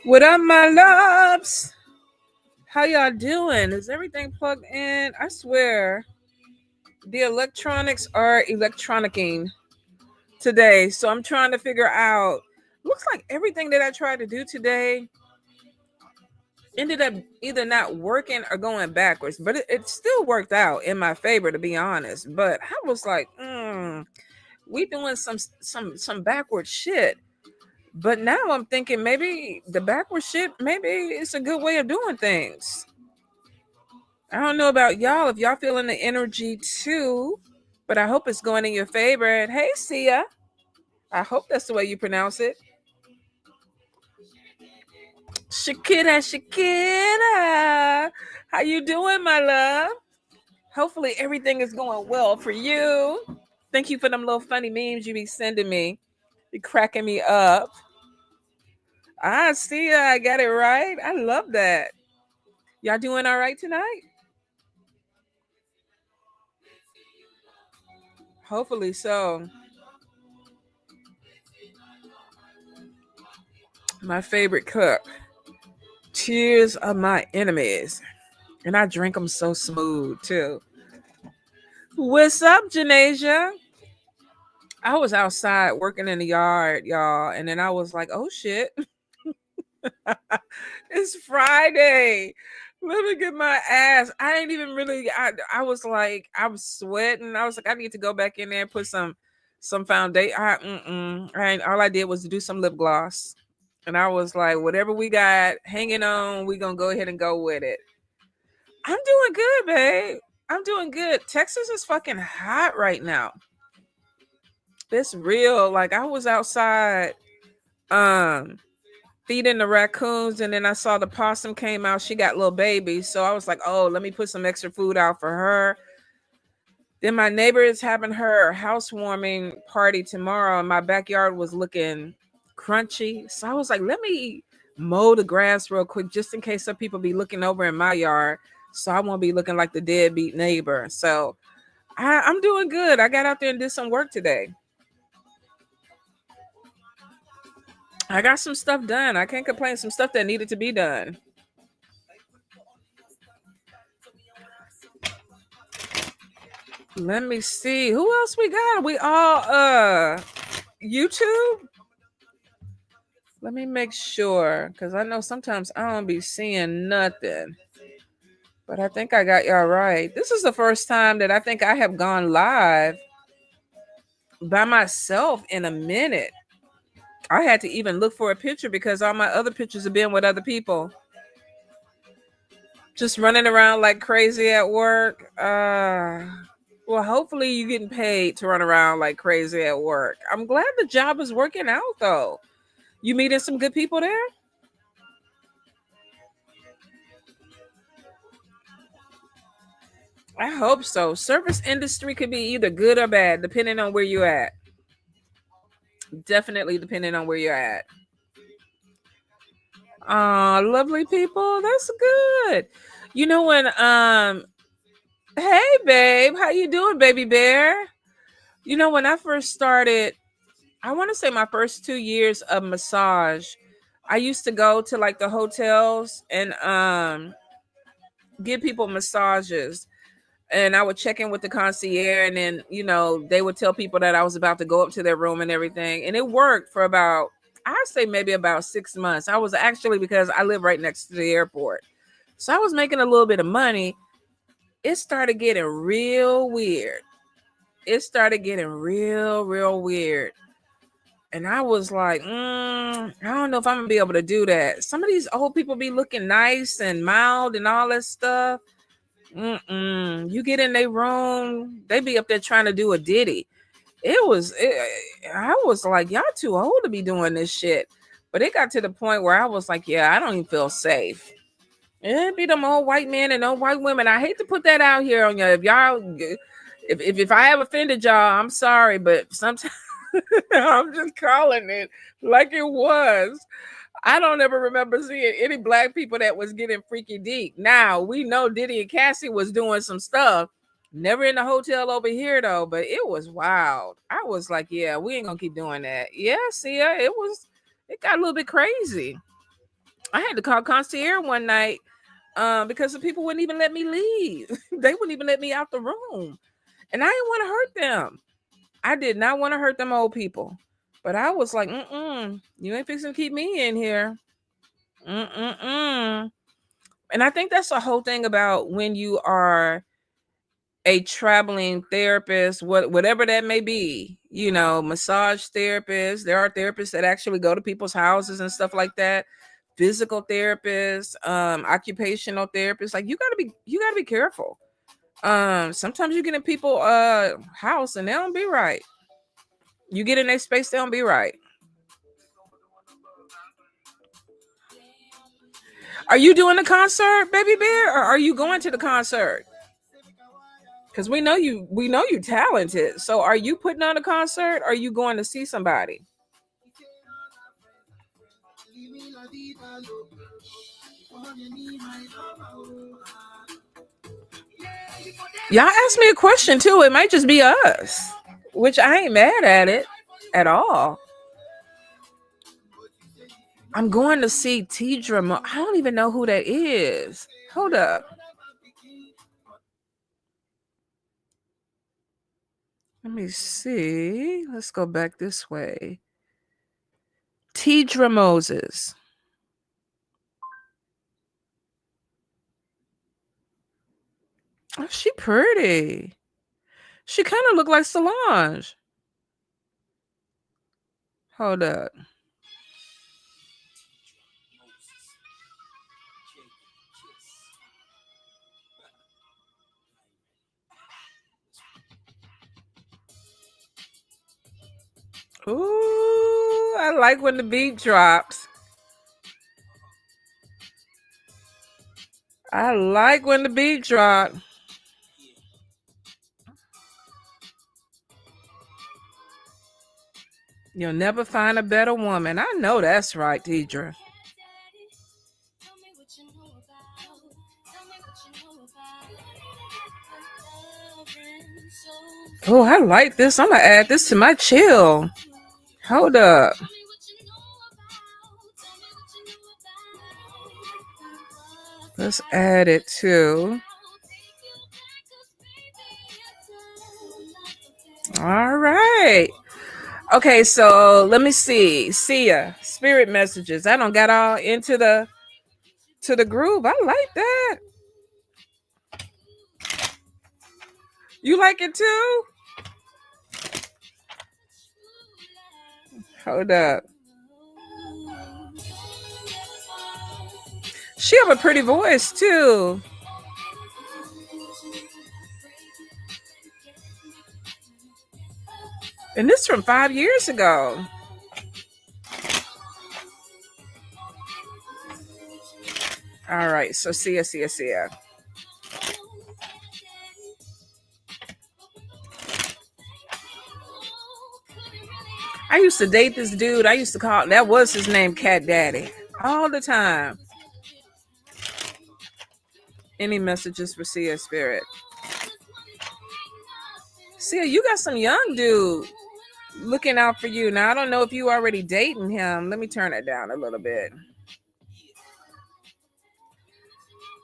What up, my loves? How y'all doing? Is everything plugged in? I swear, the electronics are electronicking today. So I'm trying to figure out. Looks like everything that I tried to do today ended up either not working or going backwards. But it still worked out in my favor, to be honest. But I was like, we doing some backward shit. But now I'm thinking maybe the backward shit, maybe it's a good way of doing things. I don't know about y'all, if y'all feeling the energy too, but I hope it's going in your favor. And hey, Sia, I hope that's the way you pronounce it. Shakira, how you doing, my love? Hopefully everything is going well for you. Thank you for them little funny memes you be sending me. You cracking me up. Ah, Sia, I got it right. I love that. Y'all doing all right tonight? Hopefully so. My favorite cup. Tears of my enemies. And I drink them so smooth too. What's up, Janasia? I was outside working in the yard, y'all, and then I was like, oh shit. It's Friday. Let me get my ass. I ain't even really I was like, I was sweating. I was like, I need to go back in there and put some foundation. All I did was do some lip gloss. And I was like, whatever we got hanging on, we gonna go ahead and go with it. I'm doing good, babe. I'm doing good. Texas is fucking hot right now. It's real. Like I was outside um feeding the raccoons, and then I saw the possum came out. She got little babies. So I was like, oh, let me put some extra food out for her. Then my neighbor is having her housewarming party tomorrow, and my backyard was looking crunchy. So I was like, let me mow the grass real quick just in case some people be looking over in my yard. So I won't be looking like the deadbeat neighbor. So I'm doing good. I got out there and did some work today. I got some stuff done. I can't complain. Some stuff that needed to be done. Let me see. Who else we got? We all YouTube? Let me make sure. Cause I know sometimes I don't be seeing nothing. But I think I got y'all right. This is the first time that I think I have gone live by myself in a minute. I had to even look for a picture because all my other pictures have been with other people. Just running around like crazy at work. Well, hopefully you're getting paid to run around like crazy at work. I'm glad the job is working out though. You meeting some good people there? I hope so. Service industry could be either good or bad, depending on where you're at. Definitely depending on where you're at. Lovely people. That's good. You know when hey babe, how you doing, baby bear? You know when I first started, I want to say my first 2 years of massage, I used to go to like the hotels and give people massages. And I would check in with the concierge, and then they would tell people that I was about to go up to their room and everything. And it worked for about, I'd say maybe about 6 months. I was actually, because I live right next to the airport, so I was making a little bit of money. It started getting real weird. It started getting real weird. And I was like, I don't know if I'm gonna be able to do that. Some of these old people be looking nice and mild and all that stuff. You get in their room, they be up there trying to do a ditty. I was like, y'all too old to be doing this shit. But it got to the point where I was like, yeah, I don't even feel safe. It be them old white men and old white women. I hate to put that out here on you. If y'all, if I have offended y'all, I'm sorry, but sometimes I'm just calling it like it was. I don't ever remember seeing any black people that was getting freaky deep. Now we know Diddy and Cassie was doing some stuff. Never in the hotel over here though, but it was wild. I was like, yeah, we ain't gonna keep doing that. Yeah, see ya. It got a little bit crazy. I had to call concierge one night because the people wouldn't even let me leave. They wouldn't even let me out the room. And I didn't want to hurt them. I did not want to hurt them old people. But I was like, you ain't fixing to keep me in here. Mm-mm-mm. And I think that's the whole thing about when you are a traveling therapist, whatever that may be, massage therapist. There are therapists that actually go to people's houses and stuff like that. Physical therapists, occupational therapists. Like you gotta be careful. Sometimes you get in people house and they don't be right. You get in their space, they don't be right. Are you doing the concert, baby bear, or are you going to the concert? Because we know you talented. So are you putting on a concert? Or are you going to see somebody? Y'all asked me a question too. It might just be us, which I ain't mad at it at all. I'm going to see Tidra. I don't even know who that is. Hold up. Let me see. Let's go back this way. Tidra Moses. Oh, she pretty. She kind of look like Solange. Hold up. Ooh, I like when the beat drops. I like when the beat drop. You'll never find a better woman. I know that's right, Deidre. Oh, I like this. I'm gonna add this to my chill. Hold up. Let's add it to. All right. Okay, so let me see. Sia, spirit messages. I don't got all into the groove. I like that. You like it too? Hold up. She have a pretty voice too. And this from 5 years ago. All right, so Sia. I used to date this dude. I used to call, that was his name, Cat Daddy, all the time. Any messages for Sia Spirit? Sia, you got some young dude looking out for you. Now, I don't know if you already dating him. Let me turn it down a little bit.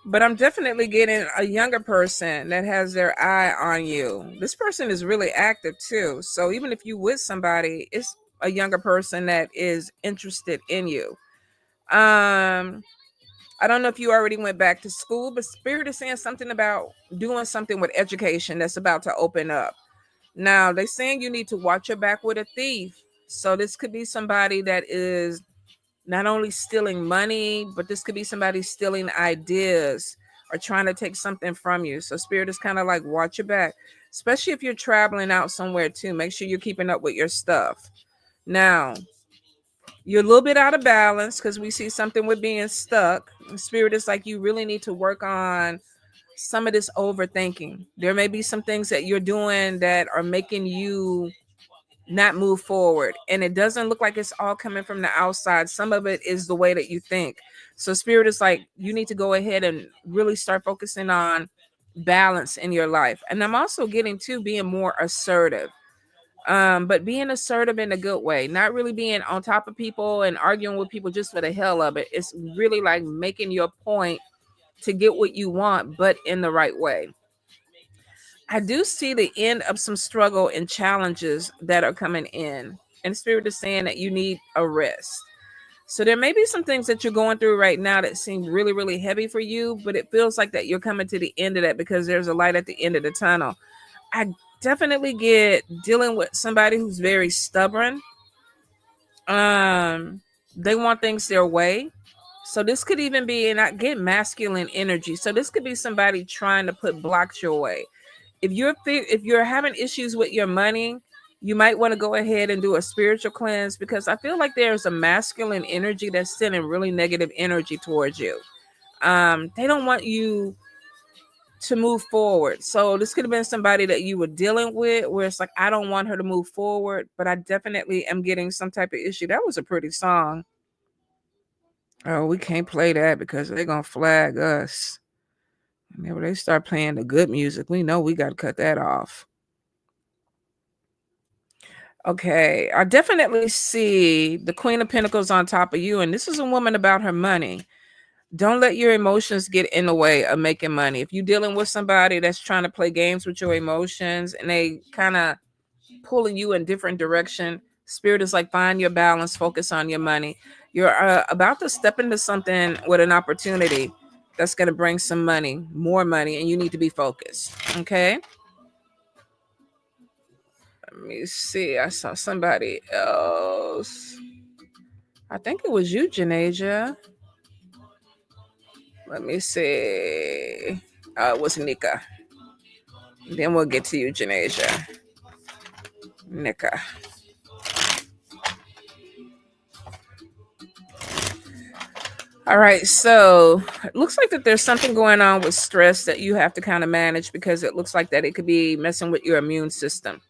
But I'm definitely getting a younger person that has their eye on you. This person is really active too. So even if you with somebody, it's a younger person that is interested in you. I don't know if you already went back to school, but Spirit is saying something about doing something with education that's about to open up. Now, they're saying you need to watch your back with a thief. So this could be somebody that is not only stealing money, but this could be somebody stealing ideas or trying to take something from you. So Spirit is kind of like, watch your back, especially if you're traveling out somewhere too. Make sure you're keeping up with your stuff. Now, you're a little bit out of balance because we see something with being stuck. Spirit is like, you really need to work on some of this overthinking. There may be some things that you're doing that are making you not move forward. And it doesn't look like it's all coming from the outside. Some of it is the way that you think. So Spirit is like, you need to go ahead and really start focusing on balance in your life. And I'm also getting to being more assertive. But being assertive in a good way, not really being on top of people and arguing with people just for the hell of it. It's really like making your point to get what you want, but in the right way. I do see the end of some struggle and challenges that are coming in. And Spirit is saying that you need a rest. So there may be some things that you're going through right now that seem really, really heavy for you, but it feels like that you're coming to the end of that because there's a light at the end of the tunnel. I definitely get dealing with somebody who's very stubborn. They want things their way. So this could even be, and I get masculine energy. So this could be somebody trying to put blocks your way. If you're having issues with your money, you might want to go ahead and do a spiritual cleanse, because I feel like there's a masculine energy that's sending really negative energy towards you. They don't want you to move forward. So this could have been somebody that you were dealing with where it's like, I don't want her to move forward, but I definitely am getting some type of issue. That was a pretty song. Oh, we can't play that because they're gonna flag us. Whenever they start playing the good music, we know we got to cut that off. Okay, I definitely see the Queen of Pentacles on top of you, and this is a woman about her money. Don't let your emotions get in the way of making money. If you're dealing with somebody that's trying to play games with your emotions and they kind of pulling you in different direction, Spirit is like, find your balance, focus on your money. You're about to step into something with an opportunity that's going to bring some money, more money, and you need to be focused. Okay. Let me see. I saw somebody else. I think it was you, Janasia. Let me see. It was Nika. Then we'll get to you, Janasia. Nika. All right, so it looks like that there's something going on with stress that you have to kind of manage, because it looks like that it could be messing with your immune system.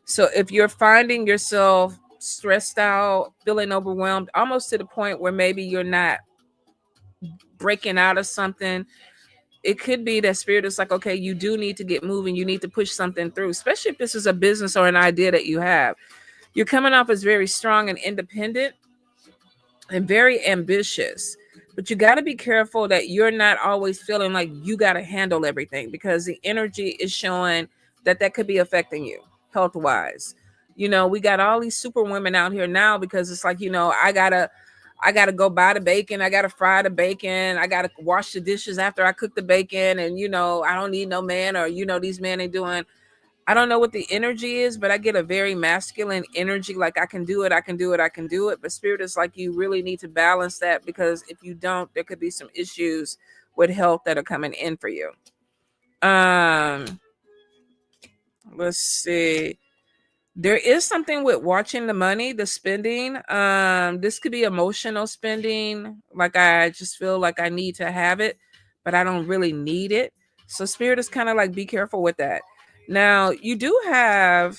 So if you're finding yourself stressed out, feeling overwhelmed, almost to the point where maybe you're not breaking out of something, it could be that Spirit is like, okay, you do need to get moving. You need to push something through, especially if this is a business or an idea that you have. You're coming off as very strong and independent and very ambitious, but you got to be careful that you're not always feeling like you got to handle everything, because the energy is showing that that could be affecting you health wise. We got all these super women out here now, because it's like, I gotta go buy the bacon, I gotta fry the bacon, I gotta wash the dishes after I cook the bacon, and I don't need no man, or these men ain't doing. I don't know what the energy is, but I get a very masculine energy. Like, I can do it, I can do it, I can do it. But Spirit is like, you really need to balance that, because if you don't, there could be some issues with health that are coming in for you. Let's see. There is something with watching the money, the spending. This could be emotional spending. Like, I just feel like I need to have it, but I don't really need it. So Spirit is kind of like, be careful with that. Now, you do have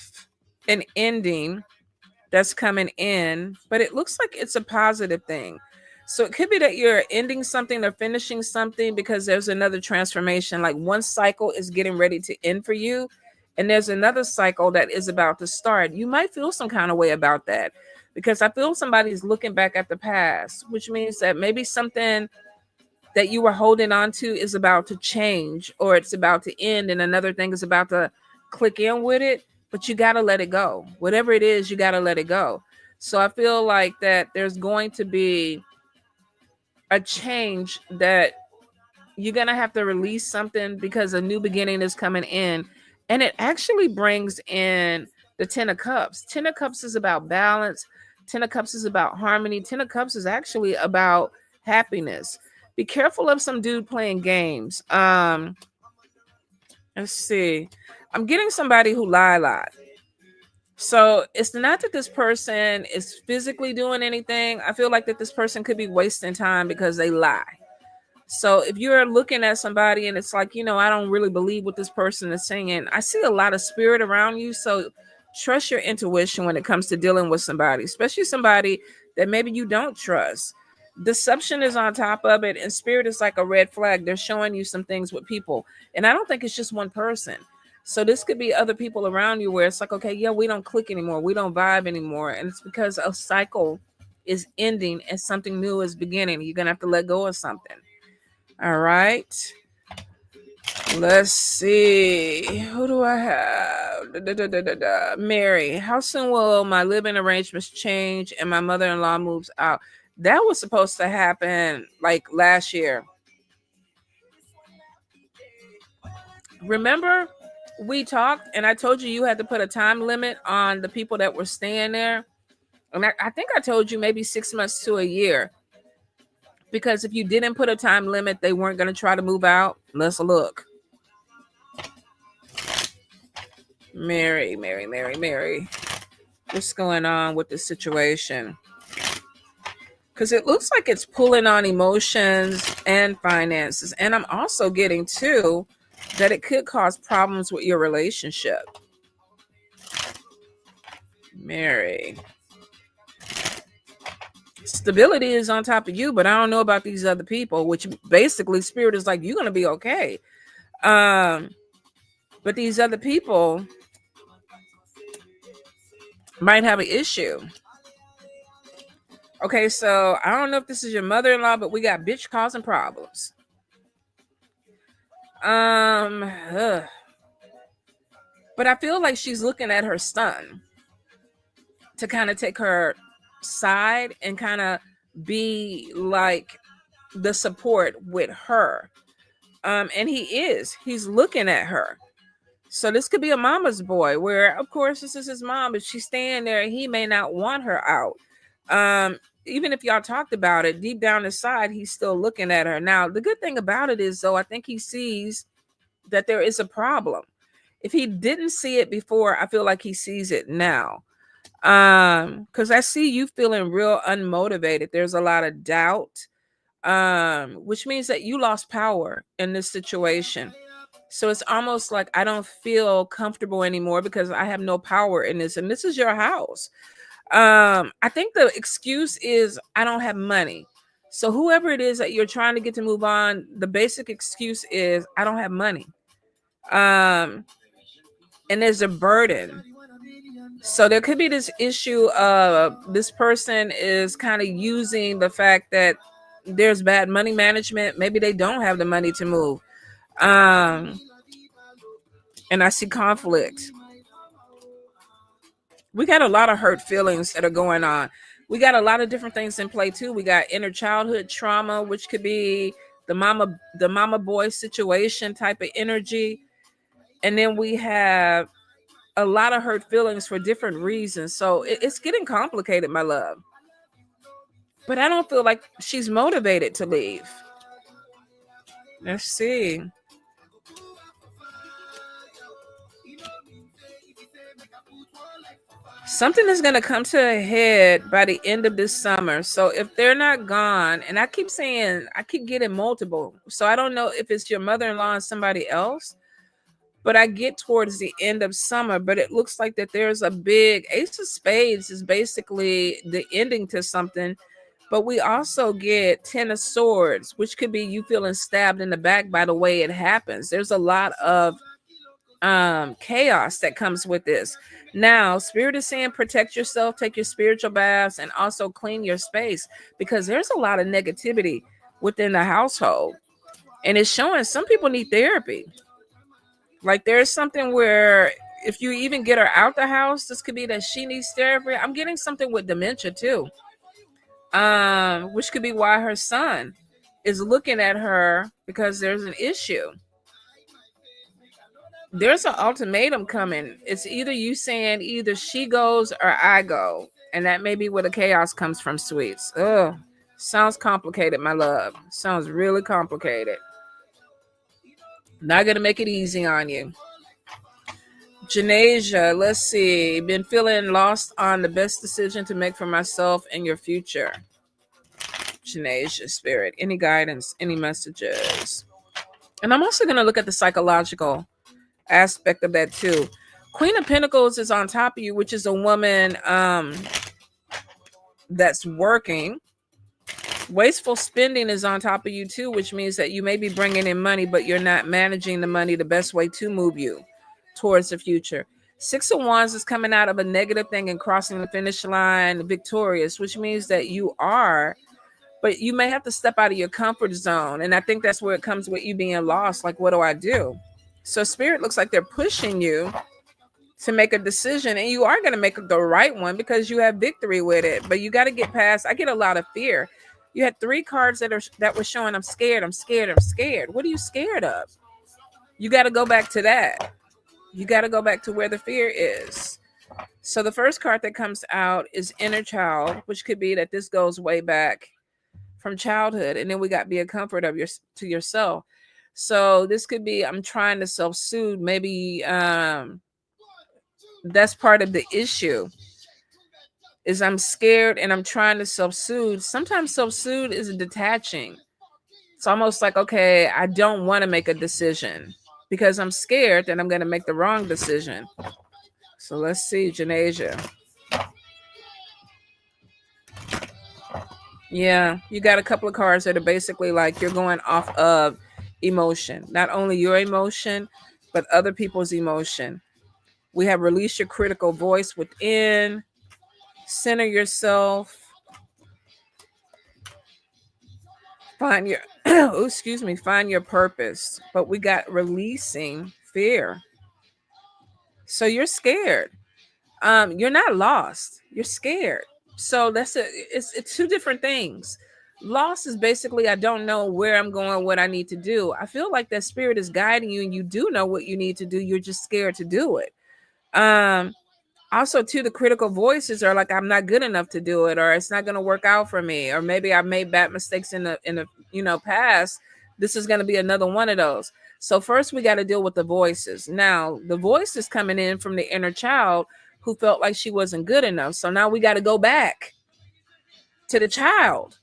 an ending that's coming in, but it looks like it's a positive thing. So it could be that you're ending something or finishing something because there's another transformation. Like, one cycle is getting ready to end for you, and there's another cycle that is about to start. You might feel some kind of way about that, because I feel somebody's looking back at the past, which means that maybe something that you were holding on to is about to change, or it's about to end, and another thing is about to click in with it. But you got to let it go. Whatever it is, you got to let it go. So I feel like that there's going to be a change, that you're going to have to release something, because a new beginning is coming in. And it actually brings in the 10 of Cups. 10 of Cups is about balance. 10 of Cups is about harmony. 10 of Cups is actually about happiness. Be careful of some dude playing games. Let's see. I'm getting somebody who lie a lot. So it's not that this person is physically doing anything. I feel like that this person could be wasting time because they lie. So if you're looking at somebody and it's like, I don't really believe what this person is saying, I see a lot of spirit around you. So trust your intuition when it comes to dealing with somebody, especially somebody that maybe you don't trust. Deception is on top of it, and Spirit is like a red flag. They're showing you some things with people, and I don't think it's just one person. So this could be other people around you where it's like, okay, yeah, we don't click anymore, we don't vibe anymore, and it's because a cycle is ending and something new is beginning. You're gonna have to let go of something. All right. Let's see. Who do I have? Mary. How soon will my living arrangements change and my mother-in-law moves out? That was supposed to happen like last year. Remember, we talked and I told you had to put a time limit on the people that were staying there. And I think I told you maybe 6 months to a year. Because if you didn't put a time limit, they weren't going to try to move out. Let's look. Mary. What's going on with the situation? Because it looks like it's pulling on emotions and finances. And I'm also getting, too, that it could cause problems with your relationship. Mary. Stability is on top of you, but I don't know about these other people, which basically Spirit is like, you're going to be okay. But these other people might have an issue. Okay, so I don't know if this is your mother-in-law, but we got bitch causing problems. But I feel like she's looking at her son to kind of take her side and kind of be like the support with her. And he's looking at her. So this could be a mama's boy where, of course, this is his mom, but she's staying there. He may not want her out. Even if y'all talked about it, deep down inside, he's still looking at her. Now, the good thing about it is, though, I think he sees that there is a problem. If he didn't see it before, I feel like he sees it now. Because I see you feeling real unmotivated. There's a lot of doubt, which means that you lost power in this situation. So it's almost like I don't feel comfortable anymore because I have no power in this. And this is your house. I think the excuse is I don't have money. So whoever it is that you're trying to get to move on, the basic excuse is I don't have money. And there's a burden. So there could be this issue of this person is kind of using the fact that there's bad money management. Maybe they don't have the money to move. And I see conflict. We got a lot of hurt feelings that are going on. We got a lot of different things in play too. We got inner childhood trauma, which could be the mama boy situation type of energy. And then we have a lot of hurt feelings for different reasons. So it's getting complicated, my love. But I don't feel like she's motivated to leave. Let's see. Something is going to come to a head by the end of this summer. So if they're not gone, and I keep getting multiple. So I don't know if it's your mother-in-law and somebody else, but I get towards the end of summer, but it looks like that there's a big Ace of Spades is basically the ending to something. But we also get 10 of Swords, which could be you feeling stabbed in the back by the way it happens. There's a lot of chaos that comes with this. Now, Spirit is saying protect yourself, take your spiritual baths, and also clean your space because there's a lot of negativity within the household. And it's showing some people need therapy. Like there's something where if you even get her out the house, this could be that she needs therapy. I'm getting something with dementia too. Which could be why her son is looking at her because there's an issue. There's an ultimatum coming. It's either you saying either she goes or I go. And that may be where the chaos comes from, sweets. Ugh. Sounds complicated, my love. Sounds really complicated. Not going to make it easy on you. Janasia, let's see. Been feeling lost on the best decision to make for myself and your future. Janasia, Spirit. Any guidance, any messages? And I'm also going to look at the psychological aspect of that too. Queen of Pentacles is on top of you, which is a woman that's working. Wasteful spending is on top of you too, which means that you may be bringing in money, but you're not managing the money the best way to move you towards the future. Six of Wands is coming out of a negative thing and crossing the finish line victorious, which means that you are, but you may have to step out of your comfort zone. And I think that's where it comes with you being lost. Like, what do I do? So Spirit looks like they're pushing you to make a decision, and you are going to make the right one because you have victory with it. But you got to get past. I get a lot of fear. You had 3 cards that were showing I'm scared, I'm scared, I'm scared. What are you scared of? You got to go back to that. You got to go back to where the fear is. So the first card that comes out is inner child, which could be that this goes way back from childhood. And then we got be a comfort of to yourself. So this could be I'm trying to self-soothe. Maybe that's part of the issue. Is I'm scared and I'm trying to self-soothe. Sometimes self-soothe is detaching. It's almost like, okay, I don't want to make a decision because I'm scared that I'm going to make the wrong decision. So let's see, Janasia. Yeah, you got a couple of cards that are basically like you're going off of emotion. Not only your emotion, but other people's emotion. We have released your critical voice within. Center yourself. Find your find your purpose. But we got releasing fear. So you're scared. You're not lost. You're scared. So it's 2 different things. Loss is basically I don't know where I'm going, what I need to do. I feel like that spirit is guiding you and you do know what you need to do. You're just scared to do it. Also, too, the critical voices are like, I'm not good enough to do it, or it's not going to work out for me, or maybe I've made bad mistakes in the past. This is going to be another one of those. So first we got to deal with the voices. Now, the voice is coming in from the inner child who felt like she wasn't good enough. So now we got to go back to the child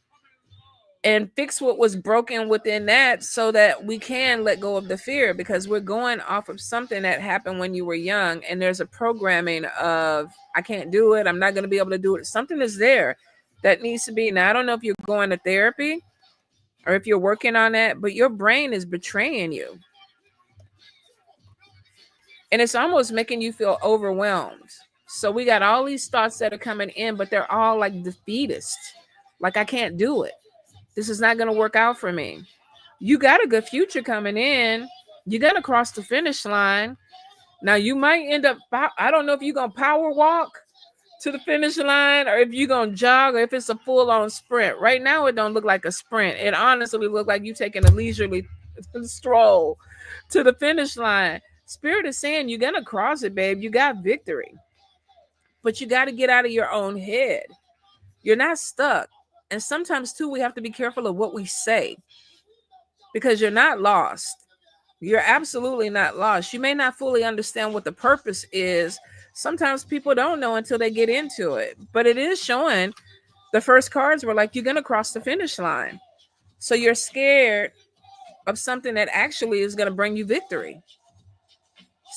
and fix what was broken within that so that we can let go of the fear, because we're going off of something that happened when you were young, and there's a programming of I can't do it, I'm not going to be able to do it. Something is there that needs to be. Now, I don't know if you're going to therapy or if you're working on that, but your brain is betraying you. And it's almost making you feel overwhelmed. So we got all these thoughts that are coming in, but they're all like defeatist. Like, I can't do it. This is not going to work out for me. You got a good future coming in. You're going to cross the finish line. Now, you might end up, I don't know if you're going to power walk to the finish line or if you're going to jog or if it's a full-on sprint. Right now, it don't look like a sprint. It honestly looks like you taking a leisurely stroll to the finish line. Spirit is saying you're going to cross it, babe. You got victory. But you got to get out of your own head. You're not stuck. And sometimes, too, we have to be careful of what we say because you're not lost. You're absolutely not lost. You may not fully understand what the purpose is. Sometimes people don't know until they get into it. But it is showing the first cards were like, you're going to cross the finish line. So you're scared of something that actually is going to bring you victory.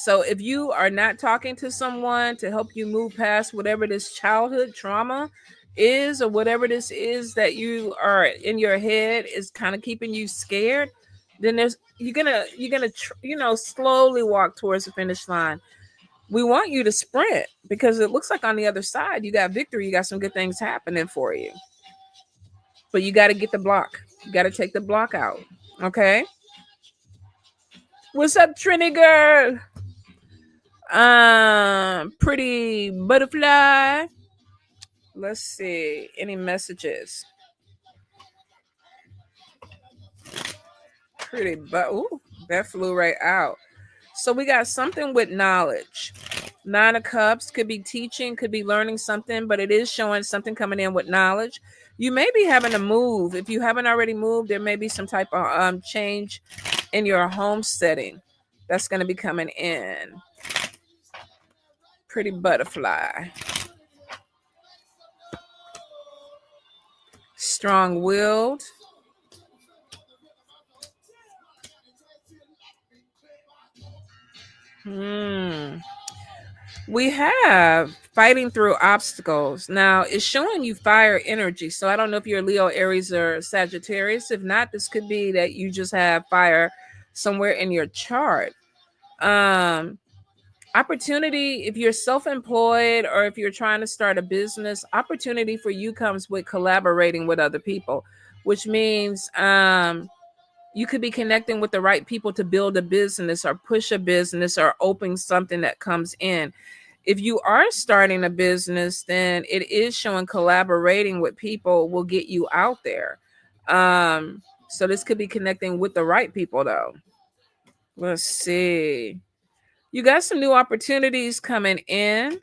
So if you are not talking to someone to help you move past whatever this childhood trauma is, or whatever this is that you are in your head is kind of keeping you scared, then you're gonna slowly walk towards the finish line. We want you to sprint because it looks like on the other side you got victory, you got some good things happening for you. But you got to get the block. You got to take the block out. Okay. What's up, Trini girl? Pretty butterfly. Let's see. Any messages? Pretty, but ooh, that flew right out. So we got something with knowledge. 9 of Cups could be teaching, could be learning something, but it is showing something coming in with knowledge. You may be having to move. If you haven't already moved, there may be some type of change in your home setting that's going to be coming in. Pretty butterfly. Strong-willed. We have fighting through obstacles. Now, it's showing you fire energy. So I don't know if you're Leo, Aries, or Sagittarius. If not, this could be that you just have fire somewhere in your chart. Opportunity, if you're self-employed or if you're trying to start a business, opportunity for you comes with collaborating with other people, which means you could be connecting with the right people to build a business or push a business or open something that comes in. If you are starting a business, then it is showing collaborating with people will get you out there. So this could be connecting with the right people though. Let's see. You got some new opportunities coming in.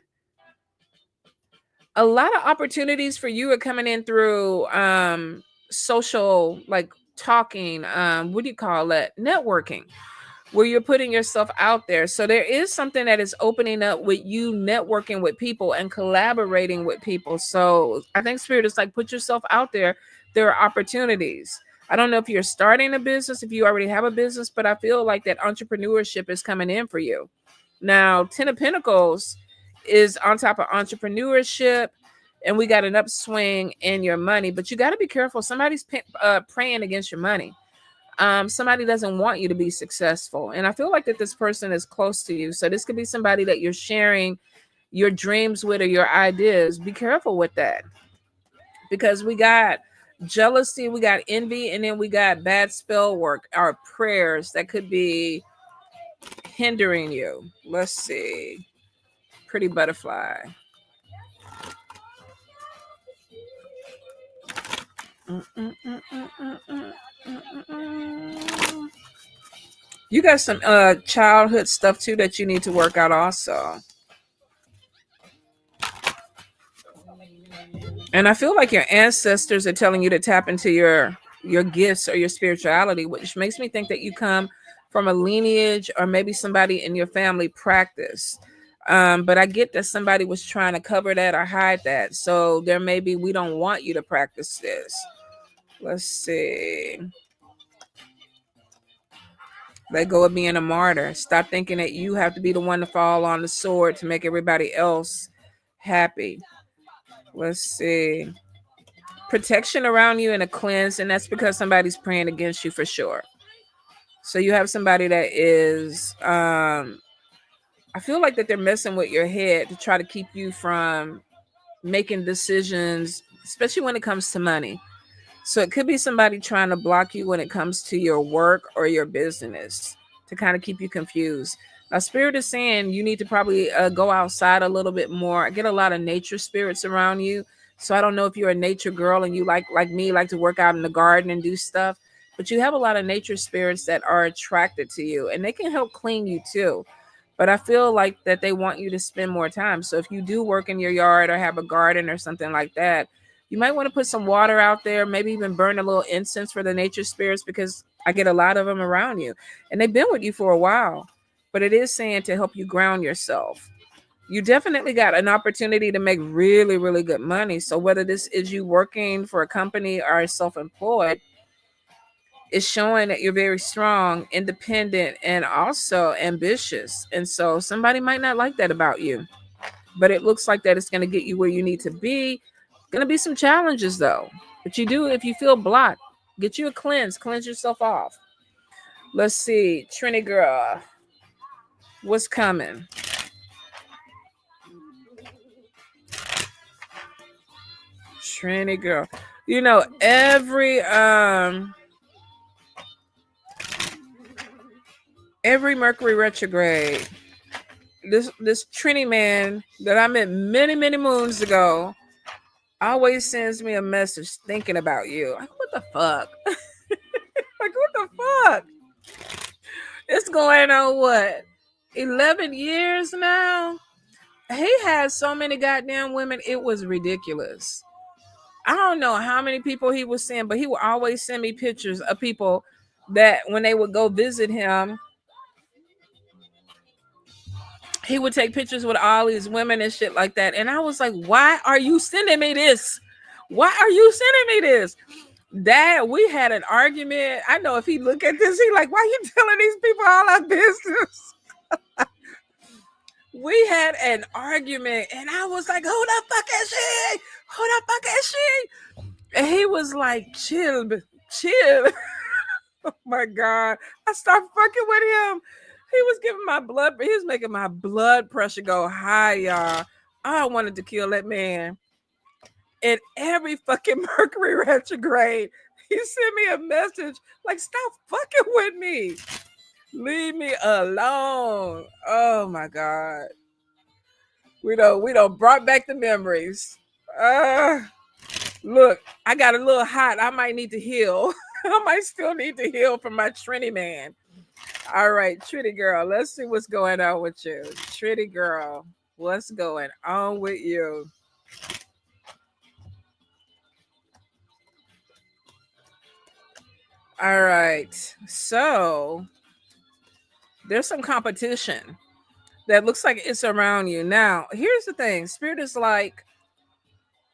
A lot of opportunities for you are coming in through social, like talking, what do you call it? Networking, where you're putting yourself out there. So there is something that is opening up with you networking with people and collaborating with people. So I think Spirit is like, put yourself out there. There are opportunities. I don't know if you're starting a business, if you already have a business, but I feel like that entrepreneurship is coming in for you. Now, 10 of Pentacles is on top of entrepreneurship, and we got an upswing in your money, but you got to be careful. Somebody's praying against your money. Somebody doesn't want you to be successful, and I feel like that this person is close to you. So this could be somebody that you're sharing your dreams with or your ideas. Be careful with that, because we got jealousy, we got envy, and then we got bad spell work, our prayers that could be hindering you. Let's see. Pretty butterfly. You got some childhood stuff too that you need to work out also. And I feel like your ancestors are telling you to tap into your gifts or your spirituality, which makes me think that you come from a lineage or maybe somebody in your family practice. But I get that somebody was trying to cover that or hide that. So there may be, we don't want you to practice this. Let's see. Let go of being a martyr. Stop thinking that you have to be the one to fall on the sword to make everybody else happy. Let's see. Protection around you and a cleanse, and that's because somebody's praying against you for sure. So you have somebody that is I feel like that they're messing with your head to try to keep you from making decisions, especially when it comes to money. So it could be somebody trying to block you when it comes to your work or your business to kind of keep you confused. Now, Spirit is saying you need to probably go outside a little bit more. I get a lot of nature spirits around you. So I don't know if you're a nature girl and you like me, like to work out in the garden and do stuff. But you have a lot of nature spirits that are attracted to you, and they can help clean you too. But I feel like that they want you to spend more time. So if you do work in your yard or have a garden or something like that, you might want to put some water out there, maybe even burn a little incense for the nature spirits, because I get a lot of them around you and they've been with you for a while. But it is saying to help you ground yourself. You definitely got an opportunity to make really, really good money. So whether this is you working for a company or self-employed, it's showing that you're very strong, independent, and also ambitious. And so somebody might not like that about you, but it looks like that it's going to get you where you need to be. Going to be some challenges though, but you do, if you feel blocked, get you a cleanse yourself off. Let's see, Trini girl, what's coming? Trini girl, you know, every Mercury retrograde, this Trini man that I met many moons ago always sends me a message thinking about you. Like, what the fuck? Like, what the fuck? It's going on what? 11 years now? He had so many goddamn women, it was ridiculous. I don't know how many people he was seeing, but he would always send me pictures of people that when they would go visit him, he would take pictures with all these women and shit like that. And I was like, why are you sending me this? Why are you sending me this? Dad, we had an argument. I know if he look at this, he like, why you telling these people all our business? We had an argument and I was like, who the fuck is she? Who the fuck is she? And he was like, chill. Oh my God. I stopped fucking with him. He was giving my blood. He was making my blood pressure go high, y'all. I wanted to kill that man. In every fucking Mercury retrograde, he sent me a message like, "Stop fucking with me. Leave me alone." Oh my god. We don't brought back the memories. Uh Look, I got a little hot. I might need to heal. I might still need to heal from my Trinity man. All right, Trinity girl, let's see what's going on with you. Trinity girl, what's going on with you? All right. So there's some competition that looks like it's around you. Now, here's the thing. Spirit is like,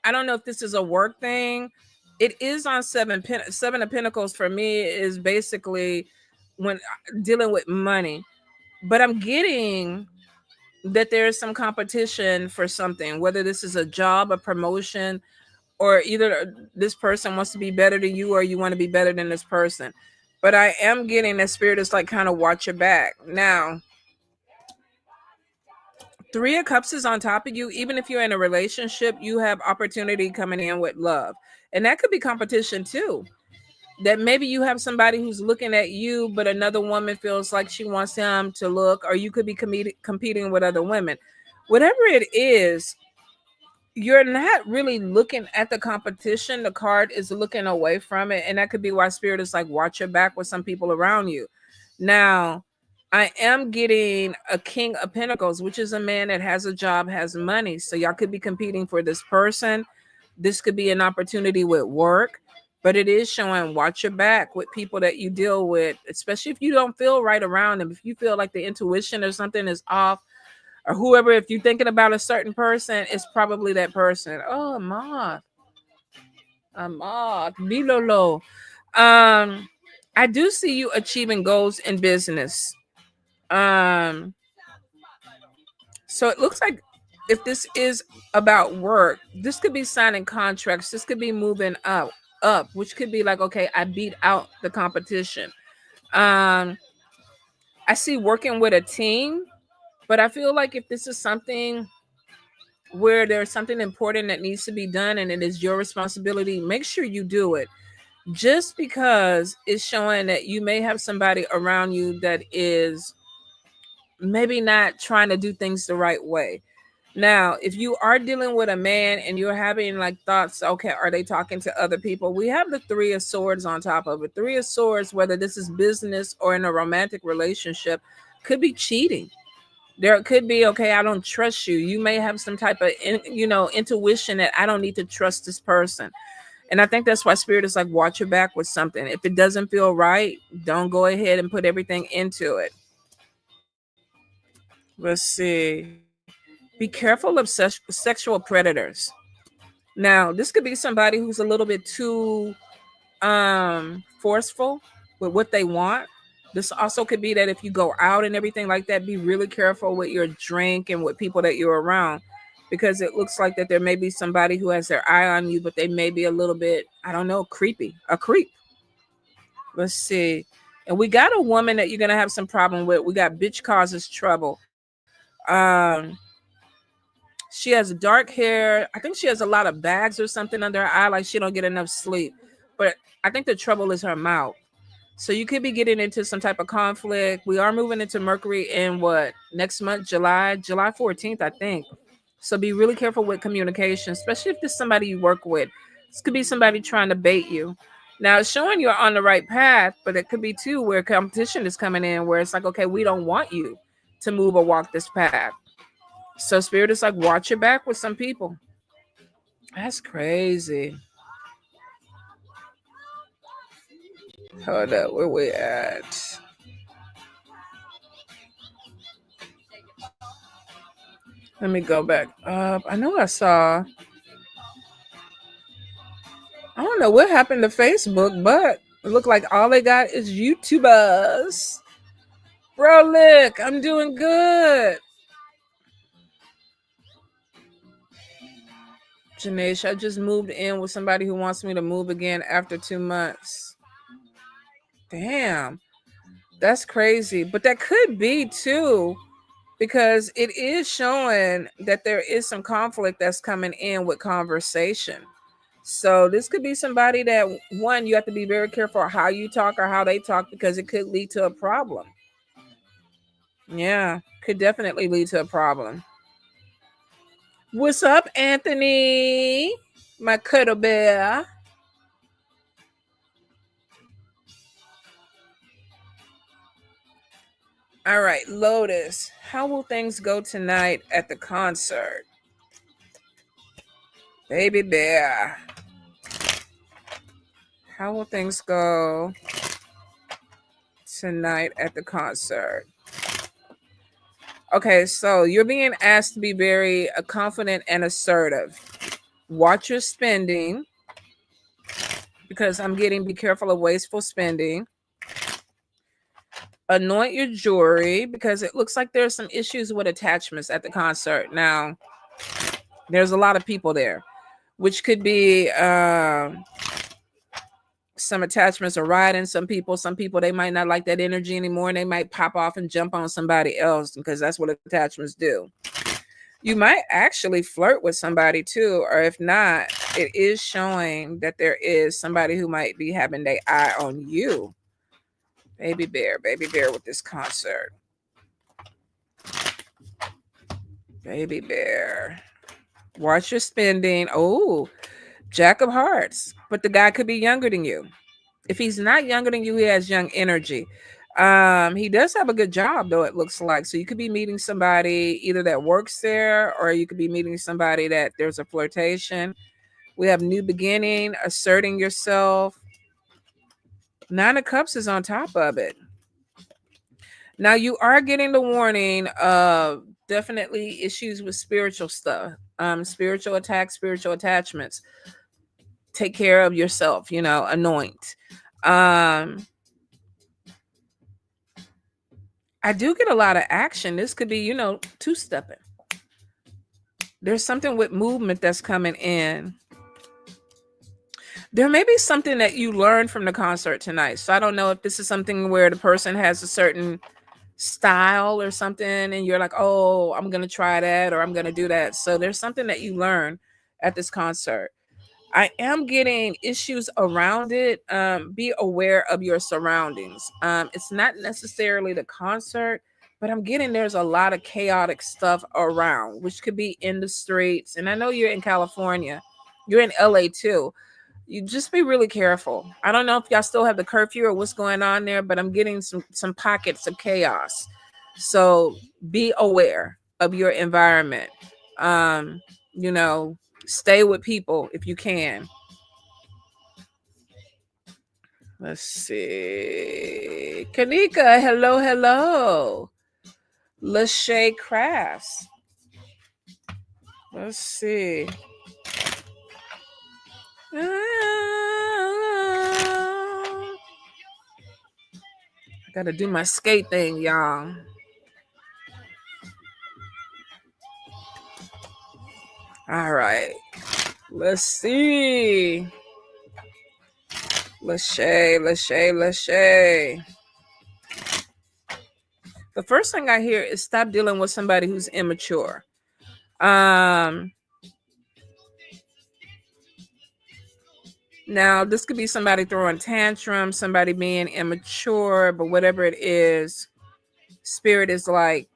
I don't know if this is a work thing. It is on seven of pentacles for me is basically when dealing with money. But I'm getting that there's some competition for something, whether this is a job, a promotion, or either this person wants to be better than you or you want to be better than this person. But I am getting that spirit is like kind of watch your back. Now, Three of Cups is on top of you. Even if you're in a relationship, you have opportunity coming in with love. And that could be competition too. That maybe you have somebody who's looking at you, but another woman feels like she wants him to look, or you could be competing with other women. Whatever it is, you're not really looking at the competition. The card is looking away from it. And that could be why spirit is like, watch your back with some people around you. Now, I am getting a King of Pentacles, which is a man that has a job, has money. So y'all could be competing for this person. This could be an opportunity with work, but it is showing watch your back with people that you deal with, especially if you don't feel right around them. If you feel like the intuition or something is off, or whoever, if you're thinking about a certain person, it's probably that person. Oh, Ahmad, Bilolo. I do see you achieving goals in business. Um, so it looks like if this is about work, this could be signing contracts. This could be moving up, which could be like, okay, I beat out the competition. Um, I see working with a team, but I feel like if this is something where there's something important that needs to be done and it is your responsibility, make sure you do it. Just because it's showing that you may have somebody around you that is maybe not trying to do things the right way. Now, if you are dealing with a man and you're having like thoughts, okay, are they talking to other people? We have the Three of Swords on top of it. Three of Swords, whether this is business or in a romantic relationship, could be cheating. There could be, okay, I don't trust you. You may have some type of intuition that I don't need to trust this person. And I think that's why spirit is like, watch your back with something. If it doesn't feel right, don't go ahead and put everything into it. Let's see. Be careful of sexual predators. Now, this could be somebody who's a little bit too forceful with what they want. This also could be that if you go out and everything like that, be really careful with your drink and with people that you're around, because it looks like that there may be somebody who has their eye on you, but they may be a little bit, I don't know, creepy, a creep. Let's see. And we got a woman that you're gonna have some problem with. We got bitch causes trouble. Um, she has dark hair. I think she has a lot of bags or something under her eye, like she don't get enough sleep. But I think the trouble is her mouth. So you could be getting into some type of conflict. We are moving into Mercury in what, next month, July 14th, I think. So be really careful with communication, especially if this is somebody you work with. This could be somebody trying to bait you. Now it's showing you're on the right path, but it could be too where competition is coming in, where it's like, okay, we don't want you to move or walk this path. So spirit is like, watch your back with some people. That's crazy. Hold up, where we at? Let me go back up. I know I saw. I don't know what happened to Facebook, but it looked like all they got is YouTubers. Bro, look, I'm doing good. Janish, I just moved in with somebody who wants me to move again after 2 months. Damn. That's crazy. But that could be too, because it is showing that there is some conflict that's coming in with conversation. So this could be somebody that, one, you have to be very careful how you talk or how they talk, because it could lead to a problem. Yeah, could definitely lead to a problem. What's up, Anthony? My cuddle bear. All right, Lotus. How will things go tonight at the concert? Baby bear. How will things go tonight at the concert? Okay, so you're being asked to be very confident and assertive. Watch your spending, because I'm getting be careful of wasteful spending. Anoint your jewelry, because it looks like there's some issues with attachments at the concert. Now, there's a lot of people there, which could be some attachments are riding some people. Some people, they might not like that energy anymore, and they might pop off and jump on somebody else, because that's what attachments do. You might actually flirt with somebody too, or if not, it is showing that there is somebody who might be having their eye on you. Baby bear with this concert. Baby bear. Watch your spending. Oh, Jack of Hearts. But the guy could be younger than you. If he's not younger than you, he has young energy. He does have a good job, though, it looks like. So you could be meeting somebody either that works there, or you could be meeting somebody that there's a flirtation. We have new beginning, asserting yourself. Nine of Cups is on top of it. Now you are getting the warning of definitely issues with spiritual stuff, spiritual attacks, spiritual attachments. Take care of yourself, anoint. I do get a lot of action. This could be, two-stepping. There's something with movement that's coming in. There may be something that you learned from the concert tonight. So I don't know if this is something where the person has a certain style or something, and you're like, oh, I'm going to try that, or I'm going to do that. So there's something that you learn at this concert. I am getting issues around it. Be aware of your surroundings. It's not necessarily the concert, but I'm getting there's a lot of chaotic stuff around, which could be in the streets. And I know you're in California, you're in LA too. You just be really careful. I don't know if y'all still have the curfew or what's going on there, but I'm getting some pockets of chaos. So be aware of your environment. Um, you know, stay with people if you can. Let's see. Kanika, hello. Lachey Crafts. Let's see. I gotta do my skate thing, y'all. All right. Let's see. Lachey. The first thing I hear is stop dealing with somebody who's immature. Now, this could be somebody throwing tantrums, somebody being immature, but whatever it is, Spirit is like,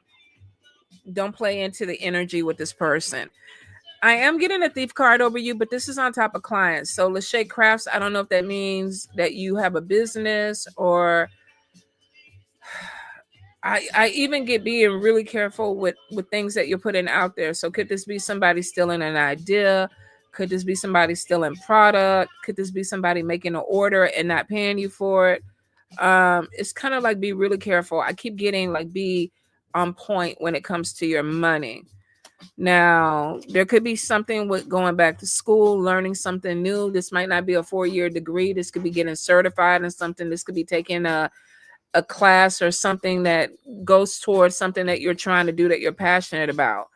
don't play into the energy with this person. I am getting a thief card over you, but this is on top of clients. So Lachey Crafts, I don't know if that means that you have a business, or I even get being really careful with things that you're putting out there. So could this be somebody stealing an idea? Could this be somebody stealing product? Could this be somebody making an order and not paying you for it? It's kind of like, be really careful. I keep getting like, be on point when it comes to your money. Now, there could be something with going back to school, learning something new. This might not be a 4-year degree. This could be getting certified in something. This could be taking a class or something that goes towards something that you're trying to do, that you're passionate about.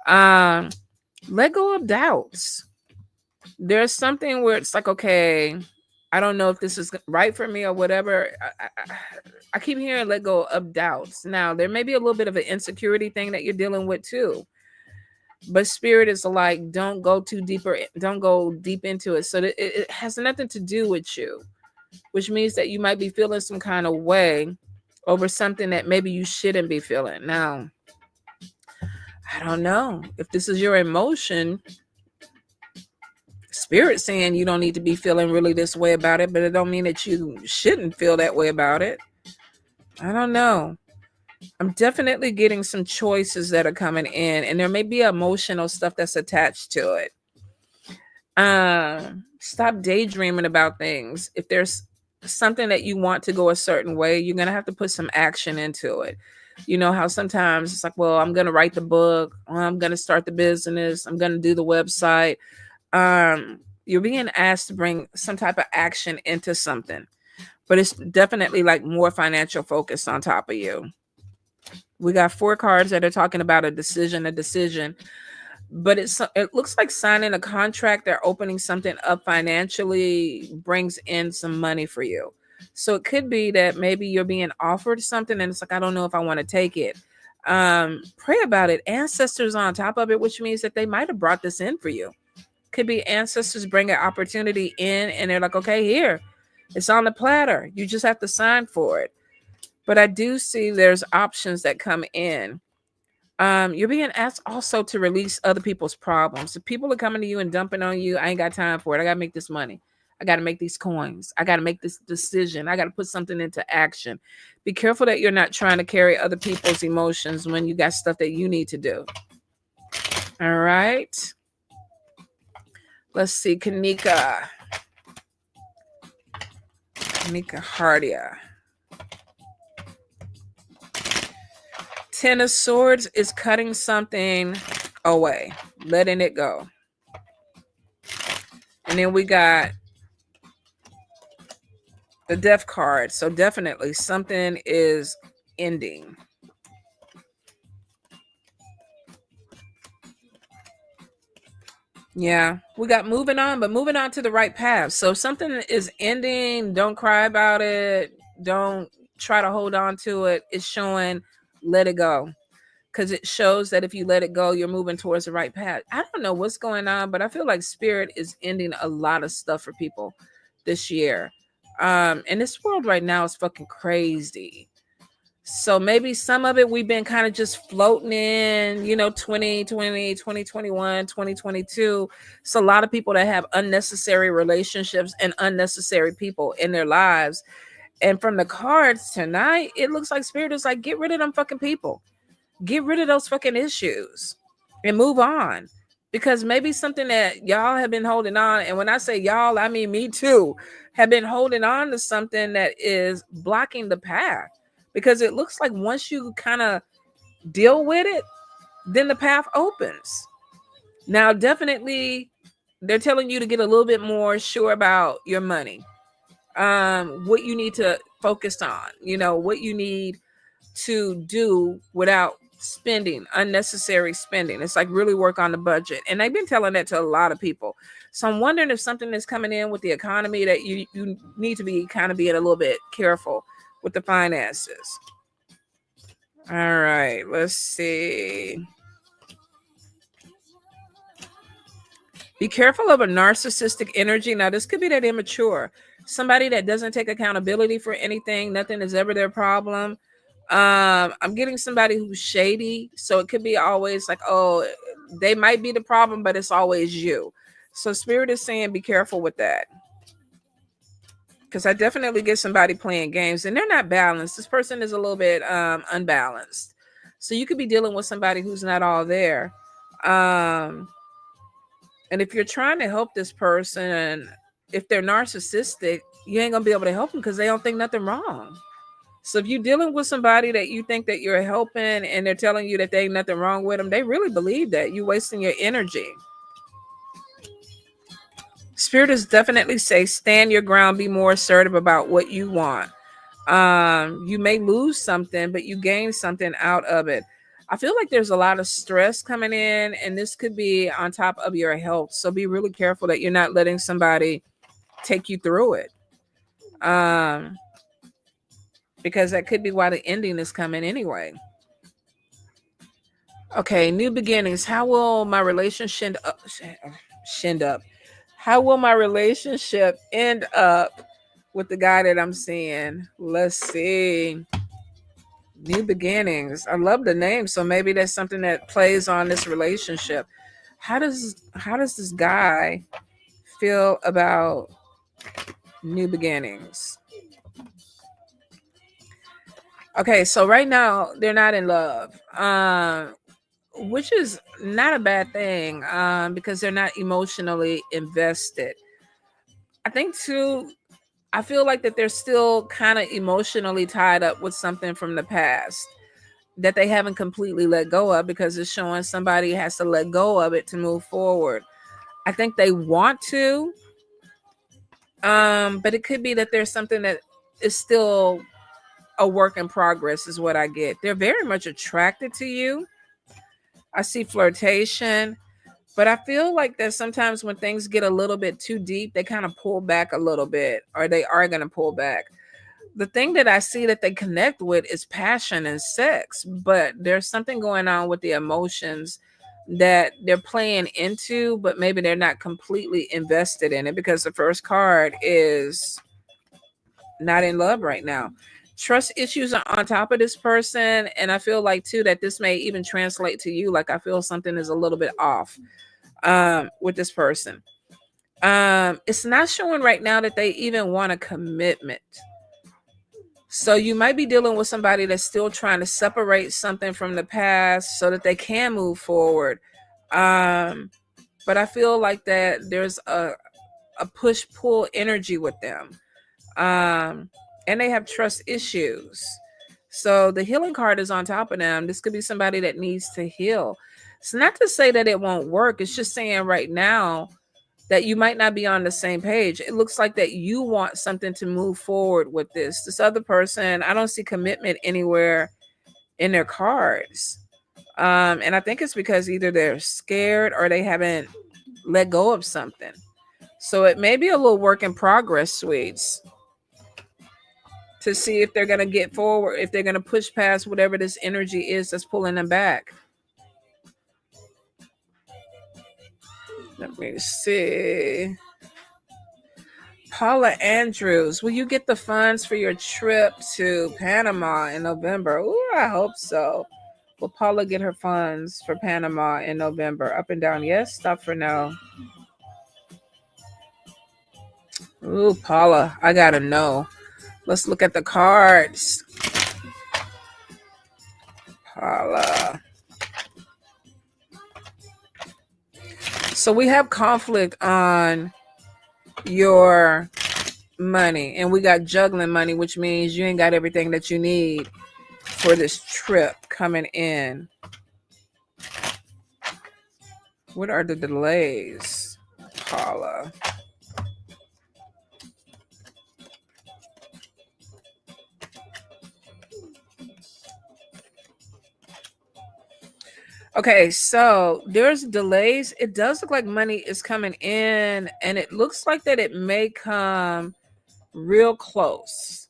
Let go of doubts. There's something where it's like, okay, I don't know if this is right for me or whatever. I keep hearing let go of doubts. Now, there may be a little bit of an insecurity thing that you're dealing with too. But spirit is like, don't go too deeper, don't go deep into it. So that it has nothing to do with you, which means that you might be feeling some kind of way over something that maybe you shouldn't be feeling. Now, I don't know if this is your emotion. Spirit saying you don't need to be feeling really this way about it, but it don't mean that you shouldn't feel that way about it. I don't know. I'm definitely getting some choices that are coming in, and there may be emotional stuff that's attached to it. Stop daydreaming about things. If there's something that you want to go a certain way, you're gonna have to put some action into it. You know how sometimes it's like, well, I'm gonna write the book, or I'm gonna start the business, I'm gonna do the website. You're being asked to bring some type of action into something, but it's definitely like more financial focus on top of you. We got 4 cards that are talking about a decision, but it looks like signing a contract or opening something up financially brings in some money for you. So it could be that maybe you're being offered something and it's like, I don't know if I want to take it. Pray about it. Ancestors on top of it, which means that they might have brought this in for you. Could be ancestors bring an opportunity in and they're like, okay, here, it's on the platter. You just have to sign for it. But I do see there's options that come in. You're being asked also to release other people's problems. If people are coming to you and dumping on you, I ain't got time for it. I gotta make this money. I gotta make these coins. I gotta make this decision. I gotta put something into action. Be careful that you're not trying to carry other people's emotions when you got stuff that you need to do. All right. Let's see, Kanika Hardia. 10 of Swords is cutting something away, letting it go. And then we got the Death card. So definitely something is ending. Yeah, we got moving on, but moving on to the right path. So if something is ending, don't cry about it. Don't try to hold on to it. It's showing let it go. Because it shows that if you let it go, you're moving towards the right path. I don't know what's going on, but I feel like spirit is ending a lot of stuff for people this year. And this world right now is fucking crazy. So maybe some of it we've been kind of just floating in, 2020, 2021, 2022. It's a lot of people that have unnecessary relationships and unnecessary people in their lives. And from the cards tonight, it looks like spirit is like, get rid of them fucking people. Get rid of those fucking issues and move on. Because maybe something that y'all have been holding on, and when I say y'all, I mean me too, have been holding on to something that is blocking the path. Because it looks like once you kind of deal with it, then the path opens. Now, definitely, they're telling you to get a little bit more sure about your money. What you need to focus on, what you need to do without spending, unnecessary spending. It's like really work on the budget. And they've been telling that to a lot of people. So I'm wondering if something is coming in with the economy that you need to be kind of being a little bit careful with the finances. All right, let's see. Be careful of a narcissistic energy. Now, this could be that immature. Somebody that doesn't take accountability for anything. Nothing is ever their problem. I'm getting somebody who's shady. So it could be always like, oh, they might be the problem, but it's always you. So spirit is saying be careful with that. Because I definitely get somebody playing games and they're not balanced. This person is a little bit unbalanced. So you could be dealing with somebody who's not all there. And if you're trying to help this person, if they're narcissistic, you ain't gonna be able to help them because they don't think nothing wrong. So if you're dealing with somebody that you think that you're helping and they're telling you that there ain't nothing wrong with them, they really believe that. You're wasting your energy. Spirit is definitely say stand your ground, be more assertive about what you want. You may lose something, but you gain something out of it. I feel like there's a lot of stress coming in, and this could be on top of your health. So be really careful that you're not letting somebody take you through it. Um, because that could be why the ending is coming anyway. Okay, new beginnings. How will my relationship shind up? How will my relationship end up with the guy that I'm seeing? Let's see. New beginnings. I love the name, so maybe that's something that plays on this relationship. How does this guy feel about new beginnings? Okay, so right now they're not in love. Which is not a bad thing, because they're not emotionally invested. I think too, I feel like that they're still kind of emotionally tied up with something from the past that they haven't completely let go of, because it's showing somebody has to let go of it to move forward. I think they want to, but it could be that there's something that is still a work in progress, is what I get. They're very much attracted to you. I see flirtation, but I feel like that sometimes when things get a little bit too deep, they kind of pull back a little bit, or they are going to pull back. The thing that I see that they connect with is passion and sex, but there's something going on with the emotions that they're playing into, but maybe they're not completely invested in it, because the first card is not in love right now. Trust issues are on top of this person, and I feel like too that this may even translate to you. Like I feel something is a little bit off with this person. It's not showing right now that they even want a commitment. So you might be dealing with somebody that's still trying to separate something from the past so that they can move forward. Um, but I feel like that there's a push pull energy with them. Um, and they have trust issues. So the healing card is on top of them. This could be somebody that needs to heal. It's not to say that it won't work. It's just saying right now that you might not be on the same page. It looks like that you want something to move forward with this. This other person, I don't see commitment anywhere in their cards. And I think it's because either they're scared or they haven't let go of something. So it may be a little work in progress, sweets, to see if they're going to get forward, if they're going to push past whatever this energy is that's pulling them back. Let me see. Paula Andrews, will you get the funds for your trip to Panama in November? Ooh, I hope so. Will Paula get her funds for Panama in November? Up and down, yes. Stop for no. Ooh, Paula, I gotta know. Let's look at the cards. Paula. So we have conflict on your money, and we got juggling money, which means you ain't got everything that you need for this trip coming in. What are the delays, Paula? Okay, so there's delays. It does look like money is coming in, and it looks like that it may come real close.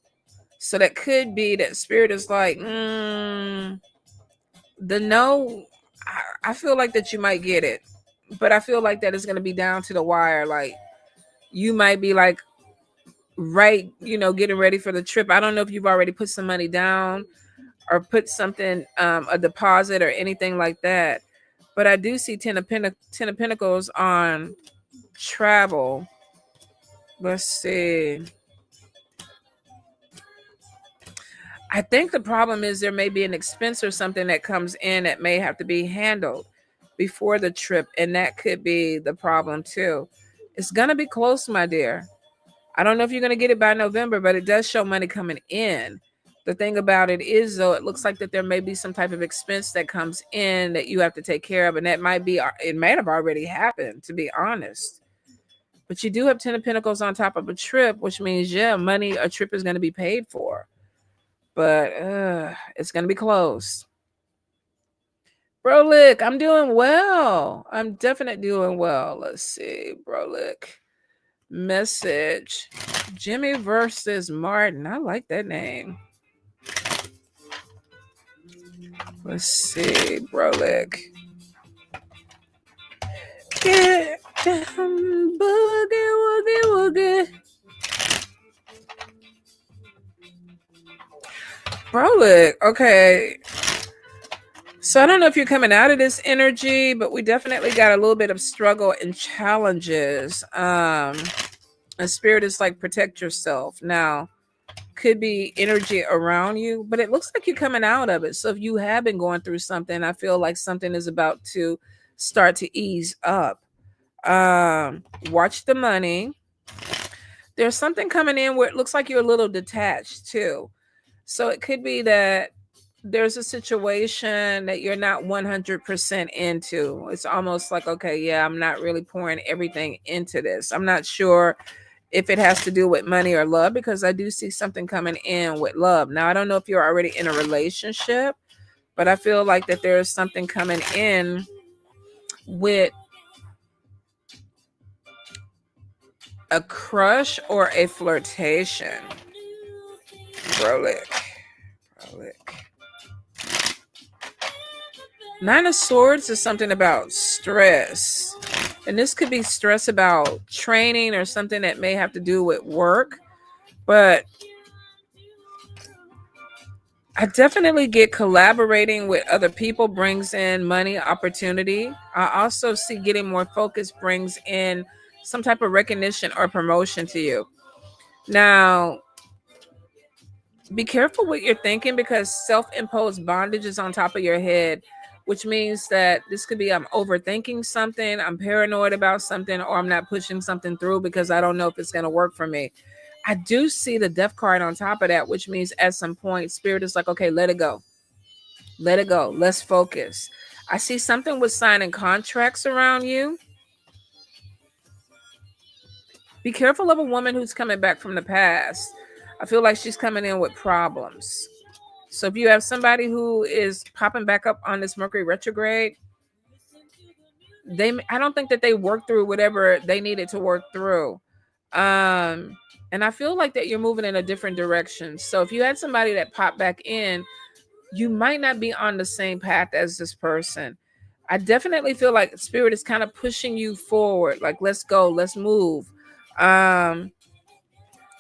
So that could be that spirit is like, the no. I feel like that you might get it, but I feel like that it's going to be down to the wire. Like you might be like, right, getting ready for the trip. I don't know if you've already put some money down or put something, a deposit or anything like that. But I do see Ten of Pentacles on travel. Let's see. I think the problem is there may be an expense or something that comes in that may have to be handled before the trip. And that could be the problem too. It's going to be close, my dear. I don't know if you're going to get it by November, but it does show money coming in. The thing about it is, though, it looks like that there may be some type of expense that comes in that you have to take care of. And that it might have already happened, to be honest. But you do have 10 of Pentacles on top of a trip, which means, yeah, money, a trip is going to be paid for. But it's going to be close. Brolick, I'm doing well. I'm definitely doing well. Let's see, Brolick. Message. Jimmy versus Martin. I like that name. Let's see. Brolic. Get down, boogie, woogie, woogie. Brolic. Okay. So I don't know if you're coming out of this energy, but we definitely got a little bit of struggle and challenges. And spirit is like protect yourself. Now, could be energy around you, but it looks like you're coming out of it. So if you have been going through something, I feel like something is about to start to ease up. Watch the money. There's something coming in where it looks like you're a little detached too. So it could be that there's a situation that you're not 100% into. It's almost like, okay, yeah, I'm not really pouring everything into this. I'm not sure if it has to do with money or love, because I do see something coming in with love. Now, I don't know if you're already in a relationship, but I feel like that there is something coming in with a crush or a flirtation. Brolic. Nine of Swords is something about stress. And this could be stress about training or something that may have to do with work. But I definitely get collaborating with other people brings in money, opportunity. I also see getting more focus brings in some type of recognition or promotion to you. Now, be careful what you're thinking, because self-imposed bondage is on top of your head, which means that this could be I'm overthinking something, I'm paranoid about something, or I'm not pushing something through because I don't know if it's going to work for me. I do see the death card on top of that, which means at some point spirit is like, okay, let it go. Let it go. Let's focus. I see something with signing contracts around you. Be careful of a woman who's coming back from the past. I feel like she's coming in with problems. So if you have somebody who is popping back up on this Mercury retrograde, I don't think that they worked through whatever they needed to work through. And I feel like that you're moving in a different direction. So if you had somebody that popped back in, you might not be on the same path as this person. I definitely feel like spirit is kind of pushing you forward. Like, let's go, let's move. And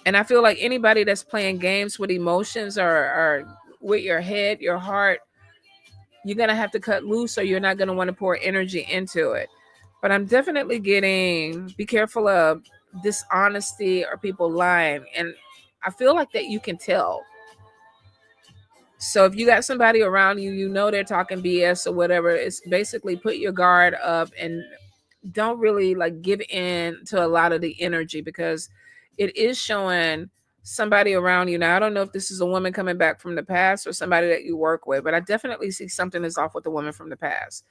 I feel like anybody that's playing games with emotions or with your head, your heart, you're going to have to cut loose, or you're not going to want to pour energy into it. But I'm definitely getting, be careful of dishonesty or people lying. And I feel like that you can tell. So if you got somebody around you, you know they're talking BS or whatever, it's basically put your guard up and don't really like give in to a lot of the energy, because it is showing somebody around you. Now, I don't know if this is a woman coming back from the past or somebody that you work with, but I definitely see something is off with the woman from the past.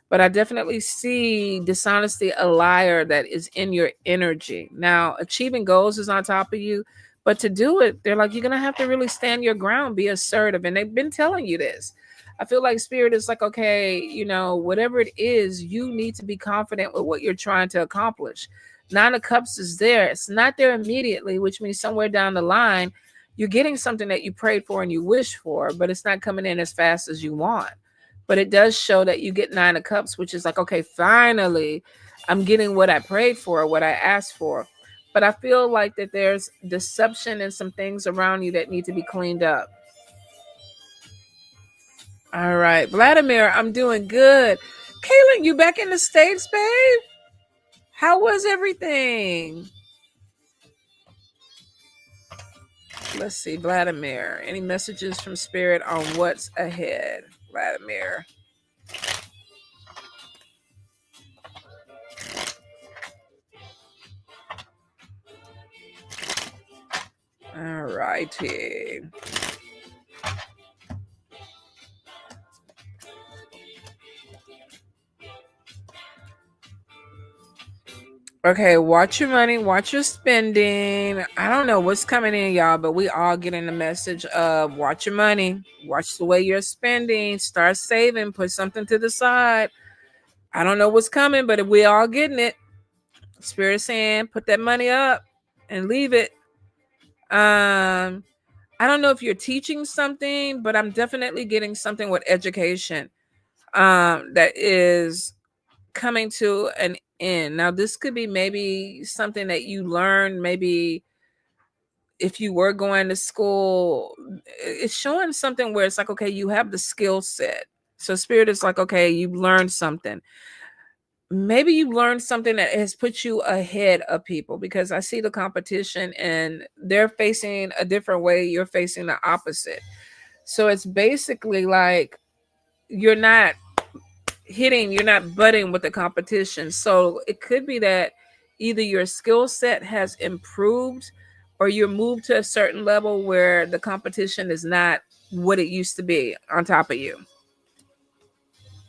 But I definitely see dishonesty, a liar that is in your energy. Now, achieving goals is on top of you, but to do it, they're like, you're going to have to really stand your ground, be assertive. And they've been telling you this. I feel like spirit is like, okay, whatever it is, you need to be confident with what you're trying to accomplish. Nine of Cups is there. It's not there immediately, which means somewhere down the line, you're getting something that you prayed for and you wish for, but it's not coming in as fast as you want. But it does show that you get Nine of Cups, which is like, okay, finally, I'm getting what I prayed for, what I asked for. But I feel like that there's deception and some things around you that need to be cleaned up. All right, Vladimir, I'm doing good. Kaylin, you back in the States, babe? How was everything? Let's see, Vladimir. Any messages from Spirit on what's ahead, Vladimir? All righty. Okay, watch your money, watch your spending. I don't know what's coming in, y'all, but we all getting the message of watch your money, watch the way you're spending, start saving, put something to the side. I don't know what's coming, but we all getting it. Spirit is saying, put that money up and leave it. I don't know if you're teaching something, but I'm definitely getting something with education that is coming to an end. Now, this could be maybe something that you learn, maybe if you were going to school. It's showing something where it's like, okay, you have the skill set. So Spirit is like, okay, you've learned something. Maybe you learned something that has put you ahead of people, because I see the competition and they're facing a different way. You're facing the opposite. So it's basically like you're not you're not butting with the competition. So it could be that either your skill set has improved or you're moved to a certain level where the competition is not what it used to be on top of you.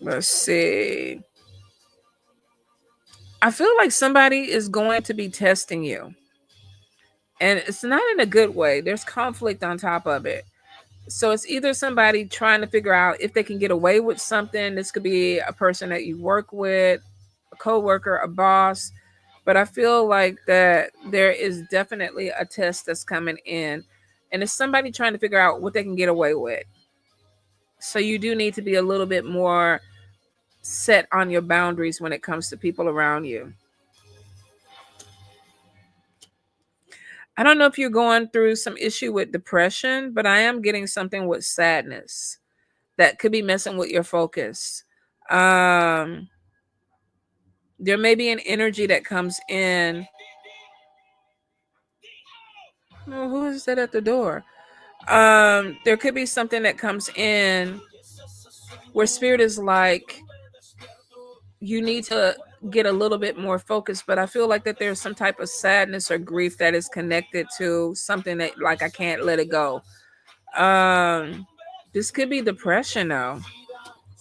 Let's see. I feel like somebody is going to be testing you, and it's not in a good way. There's conflict on top of it. So it's either somebody trying to figure out if they can get away with something. This could be a person that you work with, a coworker, a boss. But I feel like that there is definitely a test that's coming in, and it's somebody trying to figure out what they can get away with. So you do need to be a little bit more set on your boundaries when it comes to people around you. I don't know if you're going through some issue with depression, but I am getting something with sadness that could be messing with your focus. Um, there may be an energy that comes in. Oh, who is that at the door? There could be something that comes in where Spirit is like, you need to get a little bit more focused, but I feel like that there's some type of sadness or grief that is connected to something that, like, I can't let it go. Um, this could be depression though.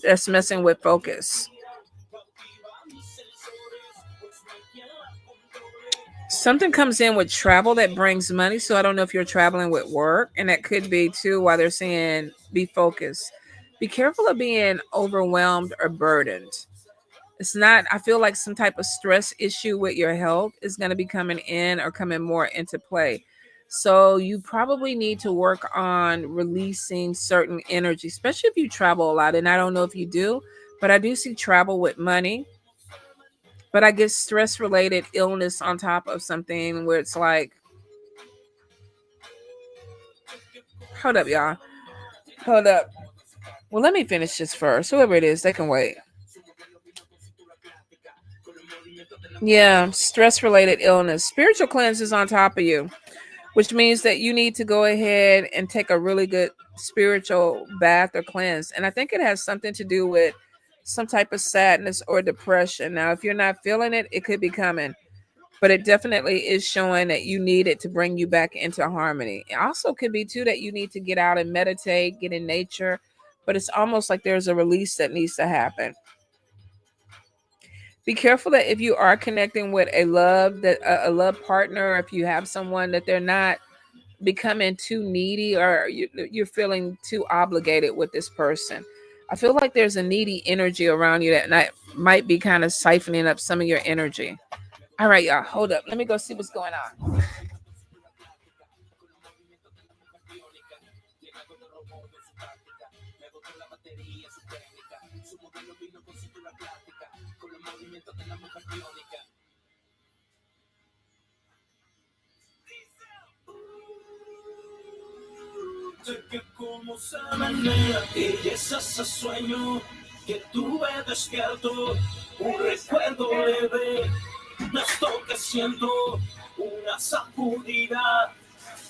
That's messing with focus. Something comes in with travel that brings money. So I don't know if you're traveling with work, and that could be too why they're saying be focused. Be careful of being overwhelmed or burdened. It's not, I feel like some type of stress issue with your health is going to be coming in or coming more into play. So you probably need to work on releasing certain energy, especially if you travel a lot. And I don't know if you do, but I do see travel with money. But I get stress related illness on top of something where it's like, hold up, y'all. Hold up. Well, let me finish this first. Whoever it is, they can wait. Yeah, stress related illness. Spiritual cleanse is on top of you, which means that you need to go ahead and take a really good spiritual bath or cleanse. And I think it has something to do with some type of sadness or depression. Now, if you're not feeling it, it could be coming, but it definitely is showing that you need it to bring you back into harmony. It also could be too that you need to get out and meditate, get in nature, but it's almost like there's a release that needs to happen. Be careful that if you are connecting with a love partner, if you have someone, that they're not becoming too needy or you're feeling too obligated with this person. I feel like there's a needy energy around you that might be kind of siphoning up some of your energy. All right, y'all, hold up. Let me go see what's going on. Sé que como se menea y es ese sueño que tuve despierto, un recuerdo leve de esto que siento, una sacudida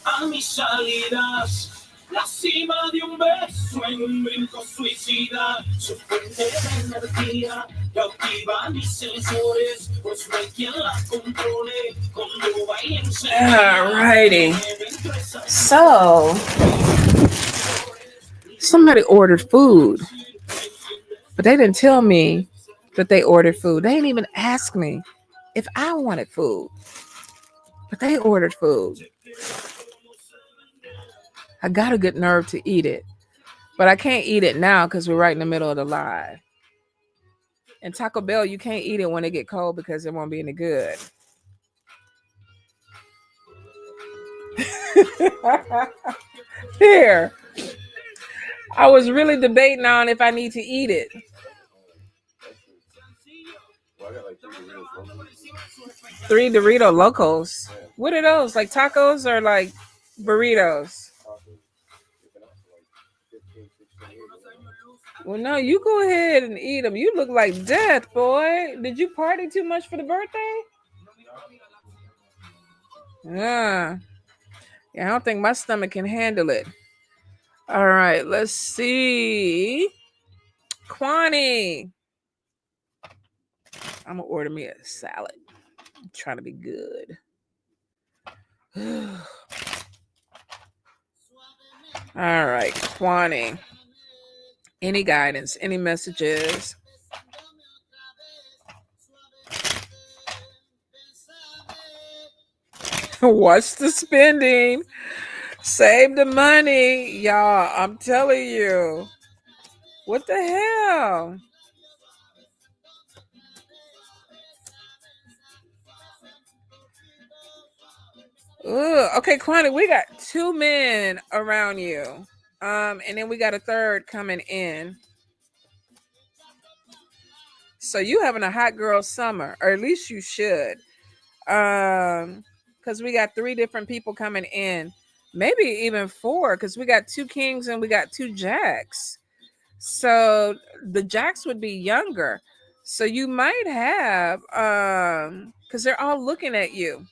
a mis salidas. La cima de un beso en un brinco suicida, su fuente de energía cautiva mis sensores, pues no hay quien la controle cuando vaya en serio. Alrighty. So, somebody ordered food, but they didn't tell me that they ordered food. They didn't even ask me if I wanted food, but they ordered food. I got a good nerve to eat it, but I can't eat it now because we're right in the middle of the live. And Taco Bell, you can't eat it when it get cold because it won't be any good. Here, I was really debating on if I need to eat it. Three Dorito Locos. What are those? Like tacos or like burritos? Well, no, you go ahead and eat them. You look like death, boy. Did you party too much for the birthday? Yeah. Yeah, I don't think my stomach can handle it. All right, let's see. Kwani. I'm gonna order me a salad. I'm trying to be good. All right, Kwani. Any guidance, any messages? What's the spending? Save the money, y'all. I'm telling you. What the hell? Ugh. Okay, Kwani, we got two men around you. And then we got a third coming in. So you having a hot girl summer, or at least you should. Because we got three different people coming in. Maybe even four, because we got two kings and we got two jacks. So the jacks would be younger. So you might have because they're all looking at you.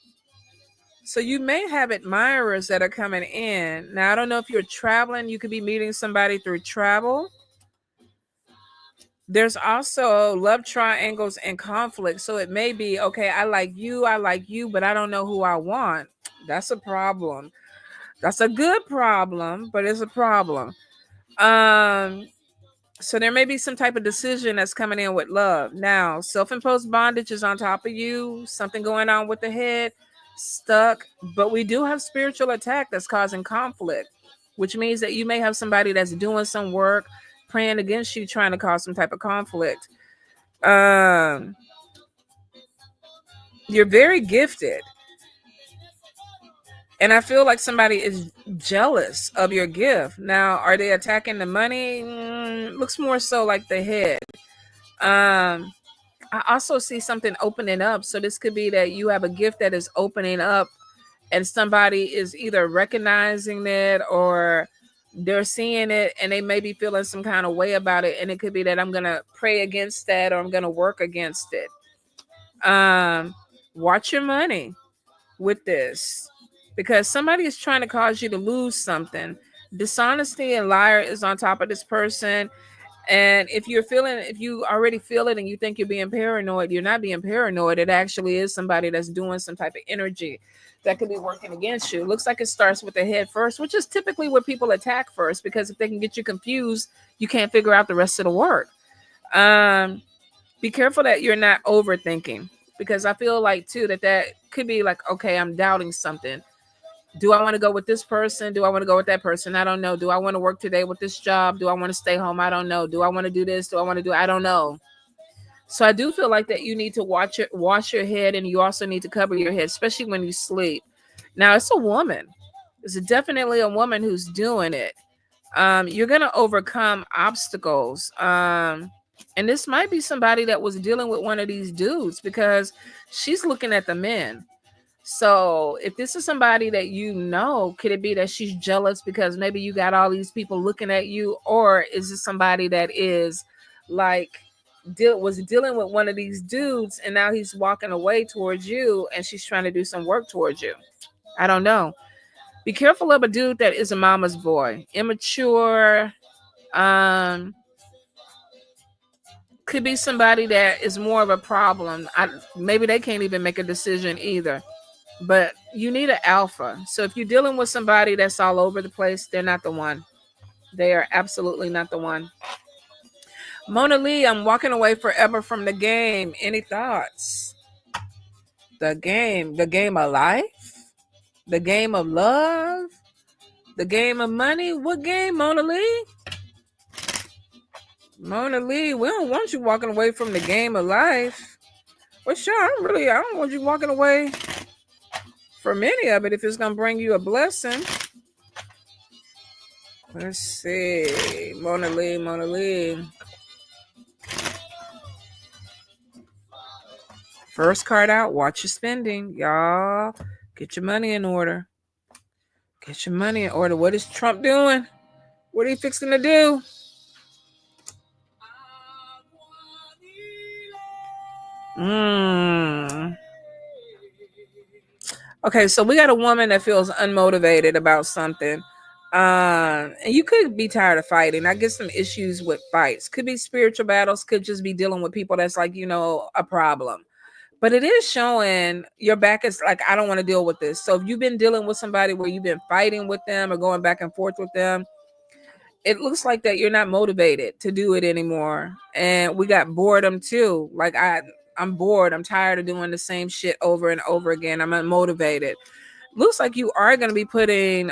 So you may have admirers that are coming in. Now I don't know if you're traveling, you could be meeting somebody through travel. There's also love triangles and conflict. So it may be, okay, I like you, but I don't know who I want. That's a problem. That's a good problem, but it's a problem. Um so there may be some type of decision that's coming in with love. Now, self-imposed bondage is on top of you, something going on with the head, stuck, but we do have spiritual attack that's causing conflict, which means that you may have somebody that's doing some work, praying against you, trying to cause some type of conflict. Um, you're very gifted. And I feel like somebody is jealous of your gift. Now, are they attacking the money? Looks more so like the head. Um, I also see something opening up. So this could be that you have a gift that is opening up and somebody is either recognizing it or they're seeing it and they may be feeling some kind of way about it. And it could be that I'm going to pray against that or I'm going to work against it. Watch your money with this because somebody is trying to cause you to lose something. Dishonesty and liar is on top of this person. And if you already feel it and you think you're being paranoid, you're not being paranoid. It actually is somebody that's doing some type of energy that could be working against you. It looks like it starts with the head first, which is typically where people attack first, because if they can get you confused, you can't figure out the rest of the work. Be careful that you're not overthinking, because I feel like too that could be like, okay, I'm doubting something. Do I want to go with this person? Do I want to go with that person? I don't know. Do I want to work today with this job? Do I want to stay home? I don't know. Do I want to do this? Do I want to do? I don't know. So I do feel like that you need to wash your head, and you also need to cover your head, especially when you sleep. Now it's a woman. It's definitely a woman who's doing it. You're gonna overcome obstacles. And this might be somebody that was dealing with one of these dudes because she's looking at the men. So if this is somebody that you know, could it be that she's jealous because maybe you got all these people looking at you? Or is it somebody that is like was dealing with one of these dudes and now he's walking away towards you and she's trying to do some work towards you? I don't know. Be careful of a dude that is a mama's boy, immature. Could be somebody that is more of a problem. Maybe they can't even make a decision either. But you need an alpha. So if you're dealing with somebody that's all over the place, they're not the one. They are absolutely not the one. Mona Lee, I'm walking away forever from the game. Any thoughts? The game of life, the game of love, the game of money. What game, Mona Lee? Mona Lee, we don't want you walking away from the game of life. Well, sure, I don't want you walking away for many of it, if it's going to bring you a blessing. Let's see. Mona Lee. First card out. Watch your spending. Y'all, get your money in order. Get your money in order. What is Trump doing? What are you fixing to do? Okay, so we got a woman that feels unmotivated about something. And you could be tired of fighting. I get some issues with fights. Could be spiritual battles, could just be dealing with people that's like, a problem. But it is showing your back is like, I don't want to deal with this. So if you've been dealing with somebody where you've been fighting with them or going back and forth with them, it looks like that you're not motivated to do it anymore. And we got boredom too. Like I'm bored. I'm tired of doing the same shit over and over again. I'm unmotivated. Looks like you are going to be putting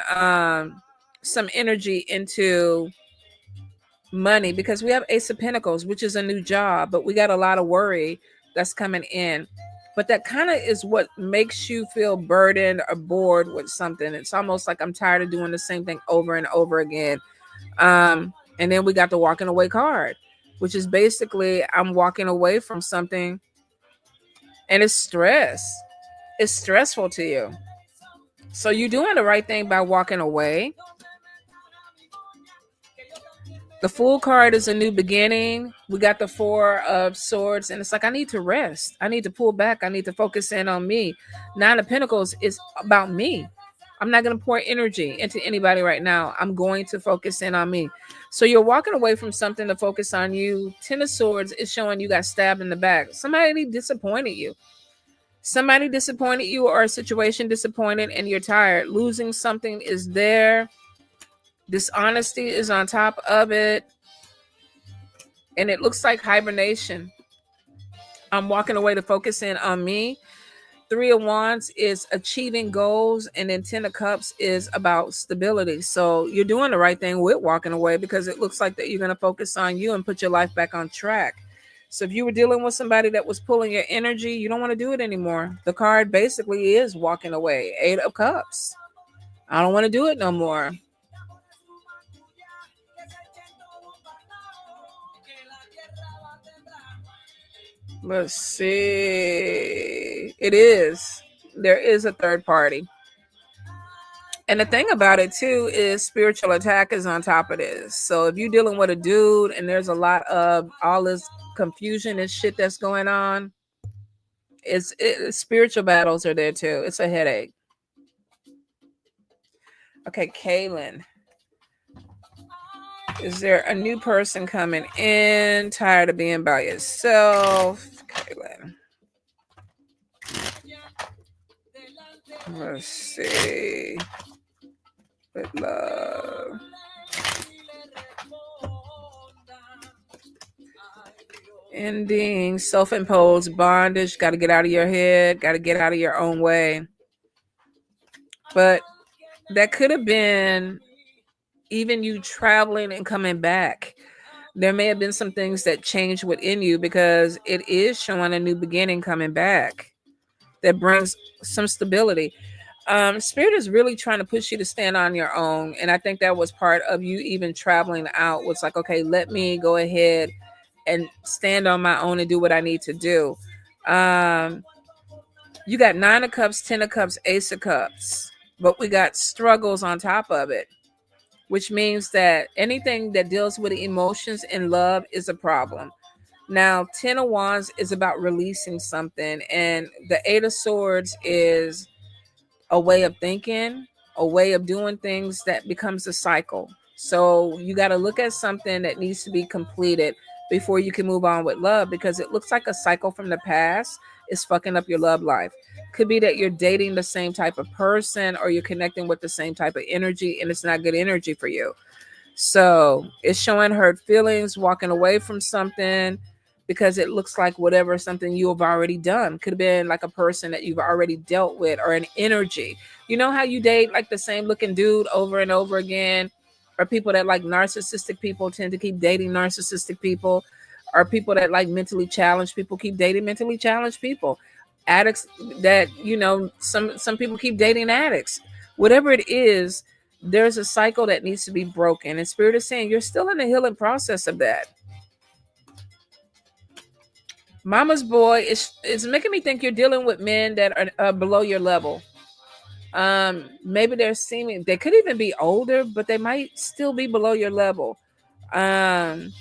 some energy into money, because we have Ace of Pentacles, which is a new job, but we got a lot of worry that's coming in. But that kind of is what makes you feel burdened or bored with something. It's almost like I'm tired of doing the same thing over and over again. And then we got the walking away card, which is basically I'm walking away from something, and it's stress. It's stressful to you. So you're doing the right thing by walking away. The Fool card is a new beginning. We got the Four of Swords, and it's like, I need to rest. I need to pull back. I need to focus in on me. Nine of Pentacles is about me. I'm not going to pour energy into anybody right now. I'm going to focus in on me. So you're walking away from something to focus on you. Ten of Swords is showing you got stabbed in the back. Somebody disappointed you. Somebody disappointed you, or a situation disappointed, and you're tired. Losing something is there. Dishonesty is on top of it. And it looks like hibernation. I'm walking away to focus in on me. Three of Wands is achieving goals. And then Ten of Cups is about stability. So you're doing the right thing with walking away, because it looks like that you're going to focus on you and put your life back on track. So if you were dealing with somebody that was pulling your energy, you don't want to do it anymore. The card basically is walking away. Eight of Cups. I don't want to do it no more. Let's see. It is. There is a third party. And the thing about it too is spiritual attack is on top of this. So if you're dealing with a dude and there's a lot of all this confusion and shit that's going on, spiritual battles are there too. It's a headache. Okay, Kaylin. Is there a new person coming in? Tired of being by yourself? Kaylin. Let's see. With love. Ending. Self-imposed bondage. Got to get out of your head. Got to get out of your own way. But that could have been even you traveling and coming back. There may have been some things that changed within you, because it is showing a new beginning coming back that brings some stability. Spirit is really trying to push you to stand on your own. And I think that was part of you even traveling out. Was like, okay, let me go ahead and stand on my own and do what I need to do. You got Nine of Cups, Ten of Cups, Ace of Cups. But we got struggles on top of it, which means that anything that deals with emotions and love is a problem. Now, Ten of Wands is about releasing something, and the Eight of Swords is a way of thinking, a way of doing things that becomes a cycle. So you got to look at something that needs to be completed before you can move on with love, because it looks like a cycle from the past is fucking up your love life. Could be that you're dating the same type of person, or you're connecting with the same type of energy, and it's not good energy for you. So it's showing hurt feelings, walking away from something, because it looks like whatever something you have already done. Could have been like a person that you've already dealt with, or an energy. You know how you date like the same looking dude over and over again? Or people that like narcissistic people tend to keep dating narcissistic people, or people that like mentally challenged people keep dating mentally challenged people. addicts that, some people keep dating addicts. Whatever it is, there's a cycle that needs to be broken. And Spirit is saying you're still in the healing process of that. Mama's boy is making me think you're dealing with men that are below your level. Maybe they could even be older, but they might still be below your level. Um,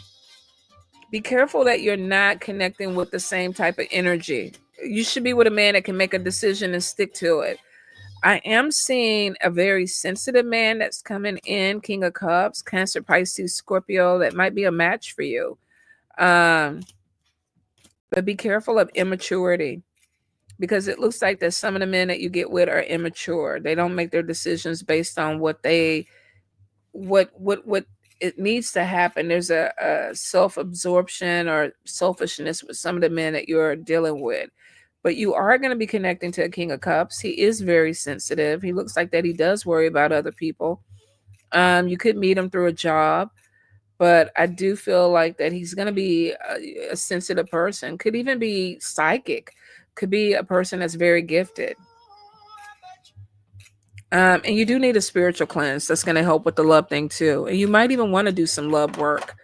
be careful that you're not connecting with the same type of energy. You should be with a man that can make a decision and stick to it. I am seeing a very sensitive man that's coming in, King of Cups, Cancer, Pisces, Scorpio, that might be a match for you. Um, but be careful of immaturity, because it looks like that some of the men that you get with are immature. They don't make their decisions based on what it needs to happen. There's a self-absorption or selfishness with some of the men that you're dealing with. But you are going to be connecting to a King of Cups. He is very sensitive. He looks like that he does worry about other people. You could meet him through a job, but I do feel like that he's going to be a sensitive person. Could even be psychic. Could be a person that's very gifted. And you do need a spiritual cleanse that's going to help with the love thing too. And you might even want to do some love work.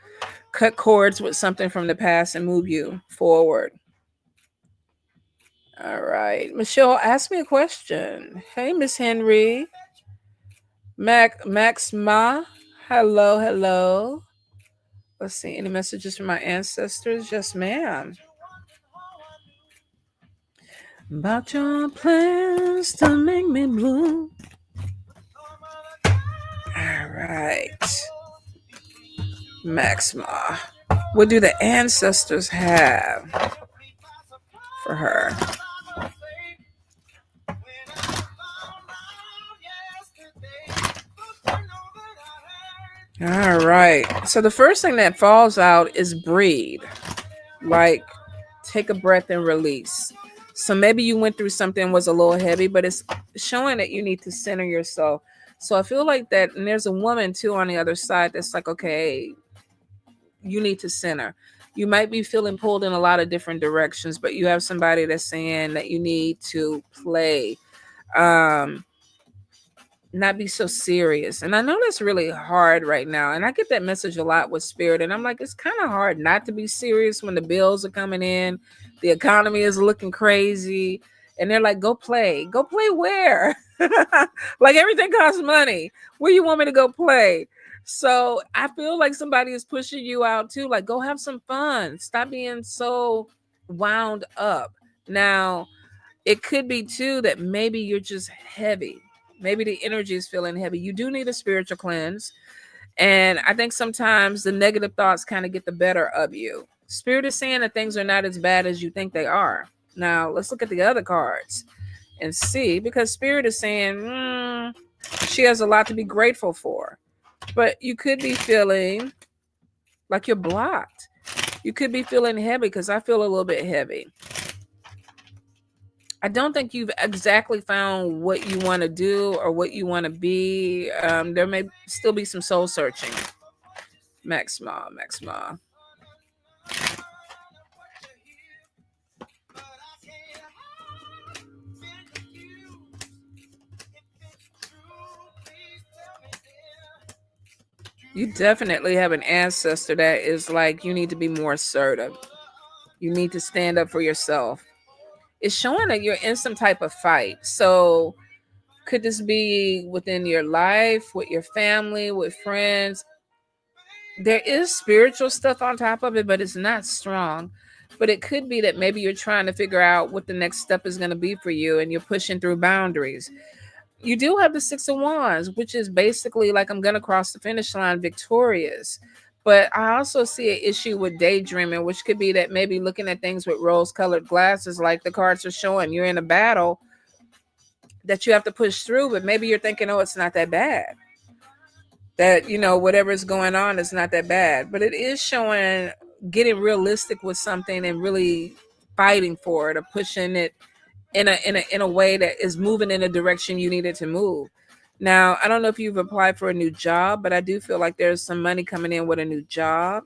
Cut cords with something from the past and move you forward. All right. Michelle, ask me a question. Hey, Miss Henry. Max Ma. Hello. Let's see. Any messages from my ancestors? Yes, ma'am. About your plans to make me blue. All right. Maxima. What do the ancestors have for her? All right. So the first thing that falls out is breathe. Like, take a breath and release. So maybe you went through something was a little heavy, but it's showing that you need to center yourself. So I feel like that, and there's a woman too on the other side that's like, okay, you need to center. You might be feeling pulled in a lot of different directions, but you have somebody that's saying that you need to play. Not be so serious. And I know that's really hard right now. And I get that message a lot with Spirit. And I'm like, it's kind of hard not to be serious when the bills are coming in. The economy is looking crazy. And they're like, go play. Go play where? Like, everything costs money. Where you want me to go play? So I feel like somebody is pushing you out too. Like, go have some fun. Stop being so wound up. Now, it could be too that maybe you're just heavy. Maybe the energy is feeling heavy. You do need a spiritual cleanse. And I think sometimes the negative thoughts kind of get the better of you. Spirit is saying that things are not as bad as you think they are. Now, let's look at the other cards and see, because Spirit is saying she has a lot to be grateful for. But you could be feeling like you're blocked. You could be feeling heavy, because I feel a little bit heavy. I don't think you've exactly found what you want to do or what you want to be. There may still be some soul searching. Maxima. You definitely have an ancestor that is like, you need to be more assertive. You need to stand up for yourself. It's showing that you're in some type of fight. So could this be within your life, with your family, with friends? There is spiritual stuff on top of it, but it's not strong. But it could be that maybe you're trying to figure out what the next step is going to be for you, and you're pushing through boundaries. You do have the Six of Wands, which is basically like, I'm going to cross the finish line victorious. But I also see an issue with daydreaming, which could be that maybe looking at things with rose-colored glasses, like the cards are showing. You're in a battle that you have to push through, but maybe you're thinking, oh, it's not that bad. That, whatever is going on is not that bad. But it is showing getting realistic with something and really fighting for it, or pushing it in a way that is moving in a direction you need it to move. Now, I don't know if you've applied for a new job, but I do feel like there's some money coming in with a new job.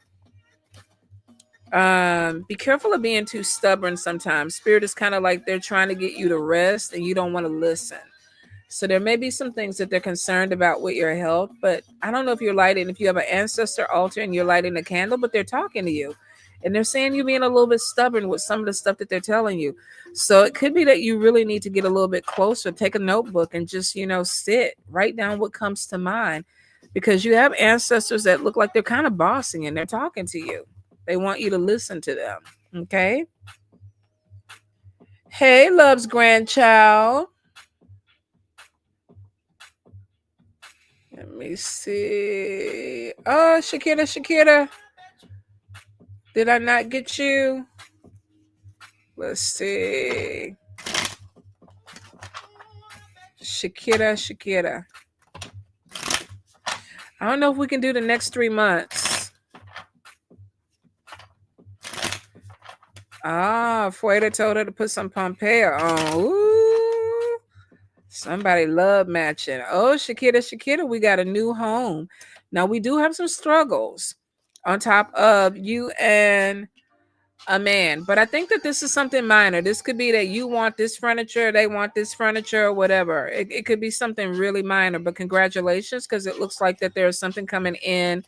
Be careful of being too stubborn sometimes. Spirit is kind of like they're trying to get you to rest and you don't want to listen. So there may be some things that they're concerned about with your health, but I don't know if you're lighting, if you have an ancestor altar and you're lighting a candle, but they're talking to you. And they're saying you're being a little bit stubborn with some of the stuff that they're telling you. So it could be that you really need to get a little bit closer, take a notebook and just, sit, write down what comes to mind. Because you have ancestors that look like they're kind of bossing and they're talking to you. They want you to listen to them. Okay. Hey, love's grandchild. Let me see. Oh, Shakira. Did I not get you? Let's see. Shakira. I don't know if we can do the next 3 months. Fuera told her to put some Pompeii on. Ooh. Somebody love matching. Oh, Shakira, we got a new home. Now, we do have some struggles on top of you and a man, but I think that this is something minor. This could be that you want this furniture, they want this furniture, or whatever. It could be something really minor, but congratulations, because it looks like that there's something coming in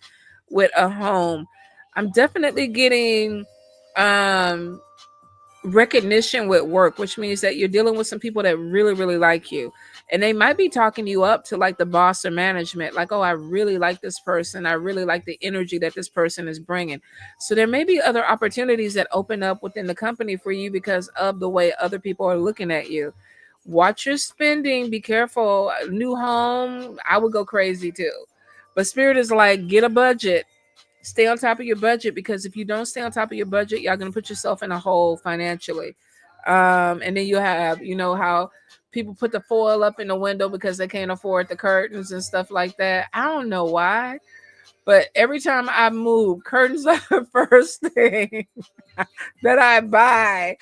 with a home. I'm definitely getting recognition with work, which means that you're dealing with some people that really, really like you. And they might be talking you up to like the boss or management, like, oh, I really like this person. I really like the energy that this person is bringing. So there may be other opportunities that open up within the company for you because of the way other people are looking at you. Watch your spending. Be careful. New home, I would go crazy too. But Spirit is like, get a budget. Stay on top of your budget, because if you don't stay on top of your budget, y'all going to put yourself in a hole financially. And then you have, how people put the foil up in the window because they can't afford the curtains and stuff like that. I don't know why, but every time I move, curtains are the first thing that I buy.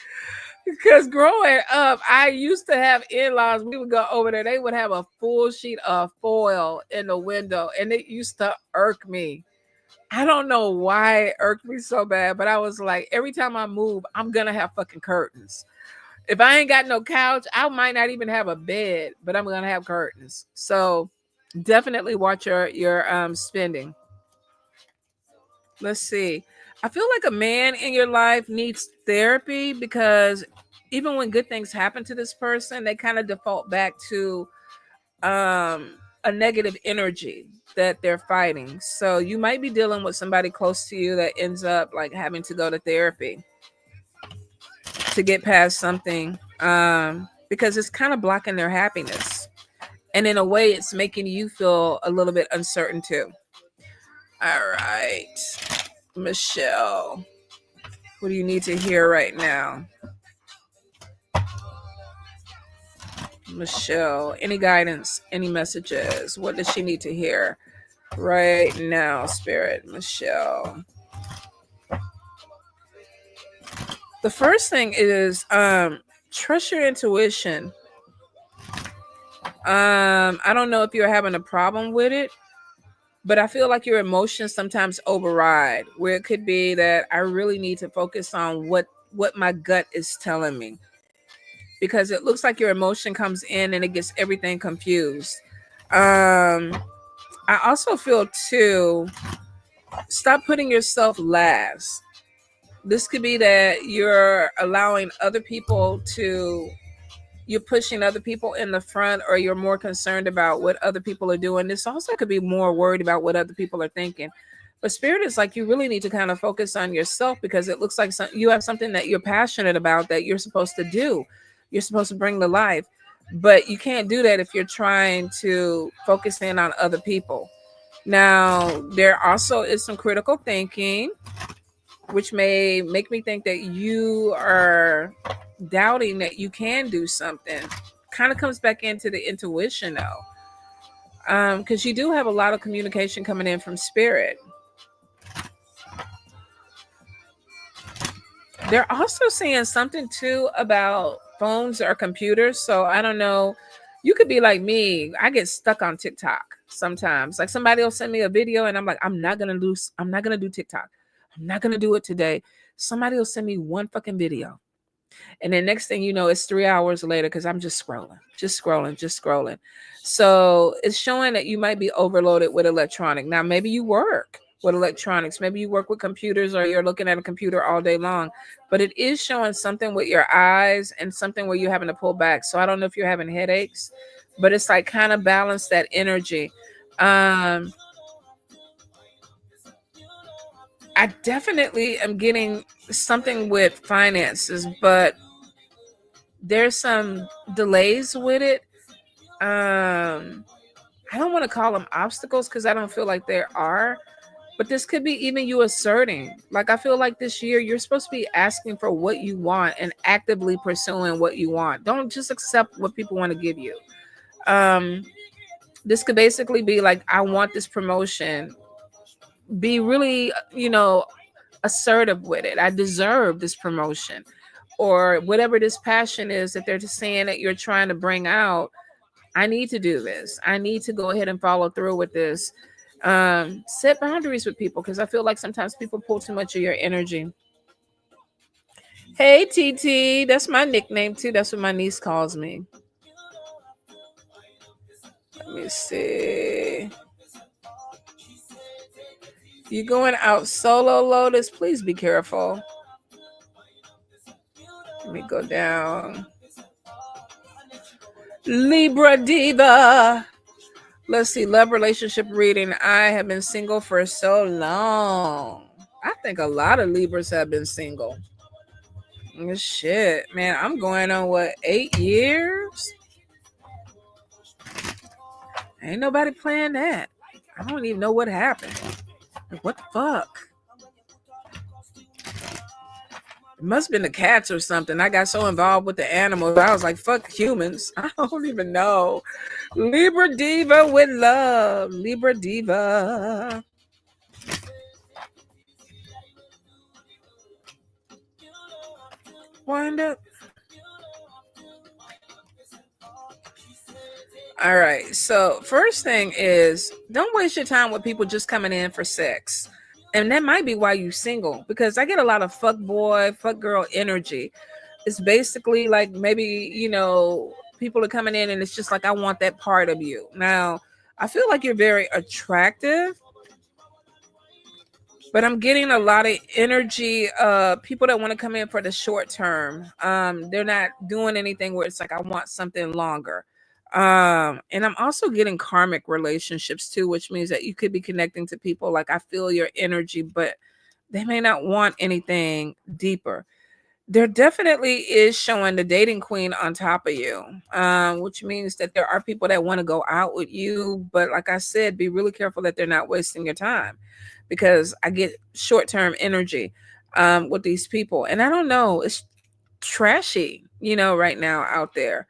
Because growing up, I used to have in-laws. We would go over there. They would have a full sheet of foil in the window, and it used to irk me. I don't know why it irked me so bad, but I was like, every time I move, I'm going to have fucking curtains. If I ain't got no couch, I might not even have a bed, but I'm going to have curtains. So definitely watch your spending. Let's see. I feel like a man in your life needs therapy, because even when good things happen to this person, they kind of default back to a negative energy that they're fighting. So you might be dealing with somebody close to you that ends up like having to go to therapy to get past something, because it's kind of blocking their happiness. And in a way, it's making you feel a little bit uncertain too. All right, Michelle, what do you need to hear right now? Michelle, any guidance, any messages? What does she need to hear right now, Spirit? Michelle. The first thing is trust your intuition. I don't know if you're having a problem with it, but I feel like your emotions sometimes override, where it could be that I really need to focus on what my gut is telling me, because it looks like your emotion comes in and it gets everything confused. I also feel too, stop putting yourself last. This could be that you're allowing other people to, you're pushing other people in the front, or you're more concerned about what other people are doing. This also could be more worried about what other people are thinking. But Spirit is like, you really need to kind of focus on yourself, because it looks like you have something that you're passionate about that you're supposed to do. You're supposed to bring to life. But you can't do that if you're trying to focus in on other people. Now, there also is some critical thinking, which may make me think that you are doubting that you can do something. Kind of comes back into the intuition though, because you do have a lot of communication coming in from Spirit. They're also saying something too about phones or computers. So I don't know. You could be like me. I get stuck on TikTok sometimes. Like somebody will send me a video and I'm like, I'm not gonna do TikTok. I'm not gonna do it today. Somebody will send me one fucking video. And then next thing you know, it's 3 hours later because I'm just scrolling, just scrolling, just scrolling. So it's showing that you might be overloaded with electronic. Now, maybe you work with electronics, maybe you work with computers, or you're looking at a computer all day long, but it is showing something with your eyes and something where you're having to pull back. So I don't know if you're having headaches, but it's like kind of balance that energy. Um, I definitely am getting something with finances, but there's some delays with it. I don't want to call them obstacles because I don't feel like there are, but this could be even you asserting. Like, I feel like this year you're supposed to be asking for what you want and actively pursuing what you want. Don't just accept what people want to give you. Um, this could basically be like, I want this promotion. Be really, assertive with it. I deserve this promotion, or whatever this passion is that they're just saying that you're trying to bring out. I need to do this. I need to go ahead and follow through with this. Set boundaries with people because I feel like sometimes people pull too much of your energy. Hey, TT, that's my nickname too. That's what my niece calls me. Let me see. You going out solo, Lotus? Please be careful. Let me go down. Libra Diva. Let's see. Love relationship reading. I have been single for so long. I think a lot of Libras have been single. Shit, man. I'm going on what, 8 years? Ain't nobody playing that. I don't even know what happened. Like, what the fuck? It must have been the cats or something. I got so involved with the animals. I was like, fuck humans. I don't even know. Libra Diva with love. Libra Diva. Wind up. All right. So, first thing is, don't waste your time with people just coming in for sex. And that might be why you single, because I get a lot of fuck boy, fuck girl energy. It's basically like, maybe, people are coming in and it's just like, I want that part of you. Now, I feel like you're very attractive, but I'm getting a lot of energy, people that want to come in for the short term. They're not doing anything where it's like, I want something longer. And I'm also getting karmic relationships too, which means that you could be connecting to people like, I feel your energy, but they may not want anything deeper. There definitely is showing the dating queen on top of you, which means that there are people that want to go out with you. But like I said, be really careful that they're not wasting your time, because I get short-term energy with these people. And I don't know, it's trashy, right now out there.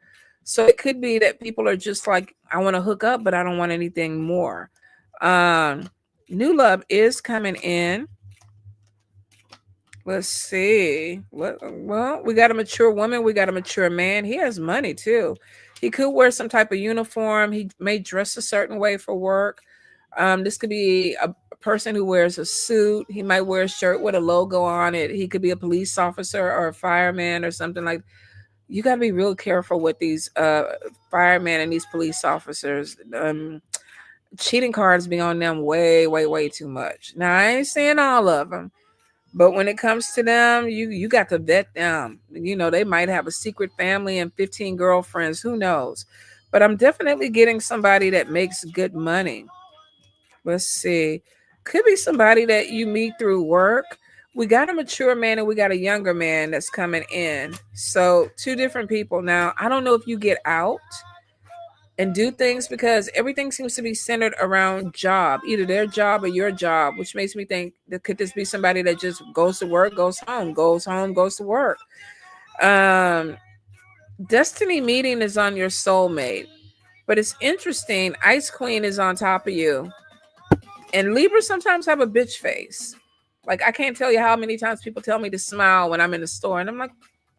So it could be that people are just like, I want to hook up, but I don't want anything more. Um, New love is coming in. Let's see. Well, we got a mature woman. We got a mature man. He has money too. He could wear some type of uniform. He may dress a certain way for work. This could be a person who wears a suit. He might wear a shirt with a logo on it. He could be a police officer or a fireman or something like. You got to be real careful with these firemen and these police officers. Cheating cards be on them way, way, way too much. Now, I ain't saying all of them. But when it comes to them, you got to vet them. They might have a secret family and 15 girlfriends. Who knows? But I'm definitely getting somebody that makes good money. Let's see. Could be somebody that you meet through work. We got a mature man and we got a younger man that's coming in. So, two different people. Now, I don't know if you get out and do things, because everything seems to be centered around job, either their job or your job, which makes me think that could this be somebody that just goes to work, goes home, goes home, goes to work. Um, Destiny meeting is on your soulmate, but it's interesting. Ice Queen is on top of you, and Libra sometimes have a bitch face. Like, I can't tell you how many times people tell me to smile when I'm in the store, and I'm like,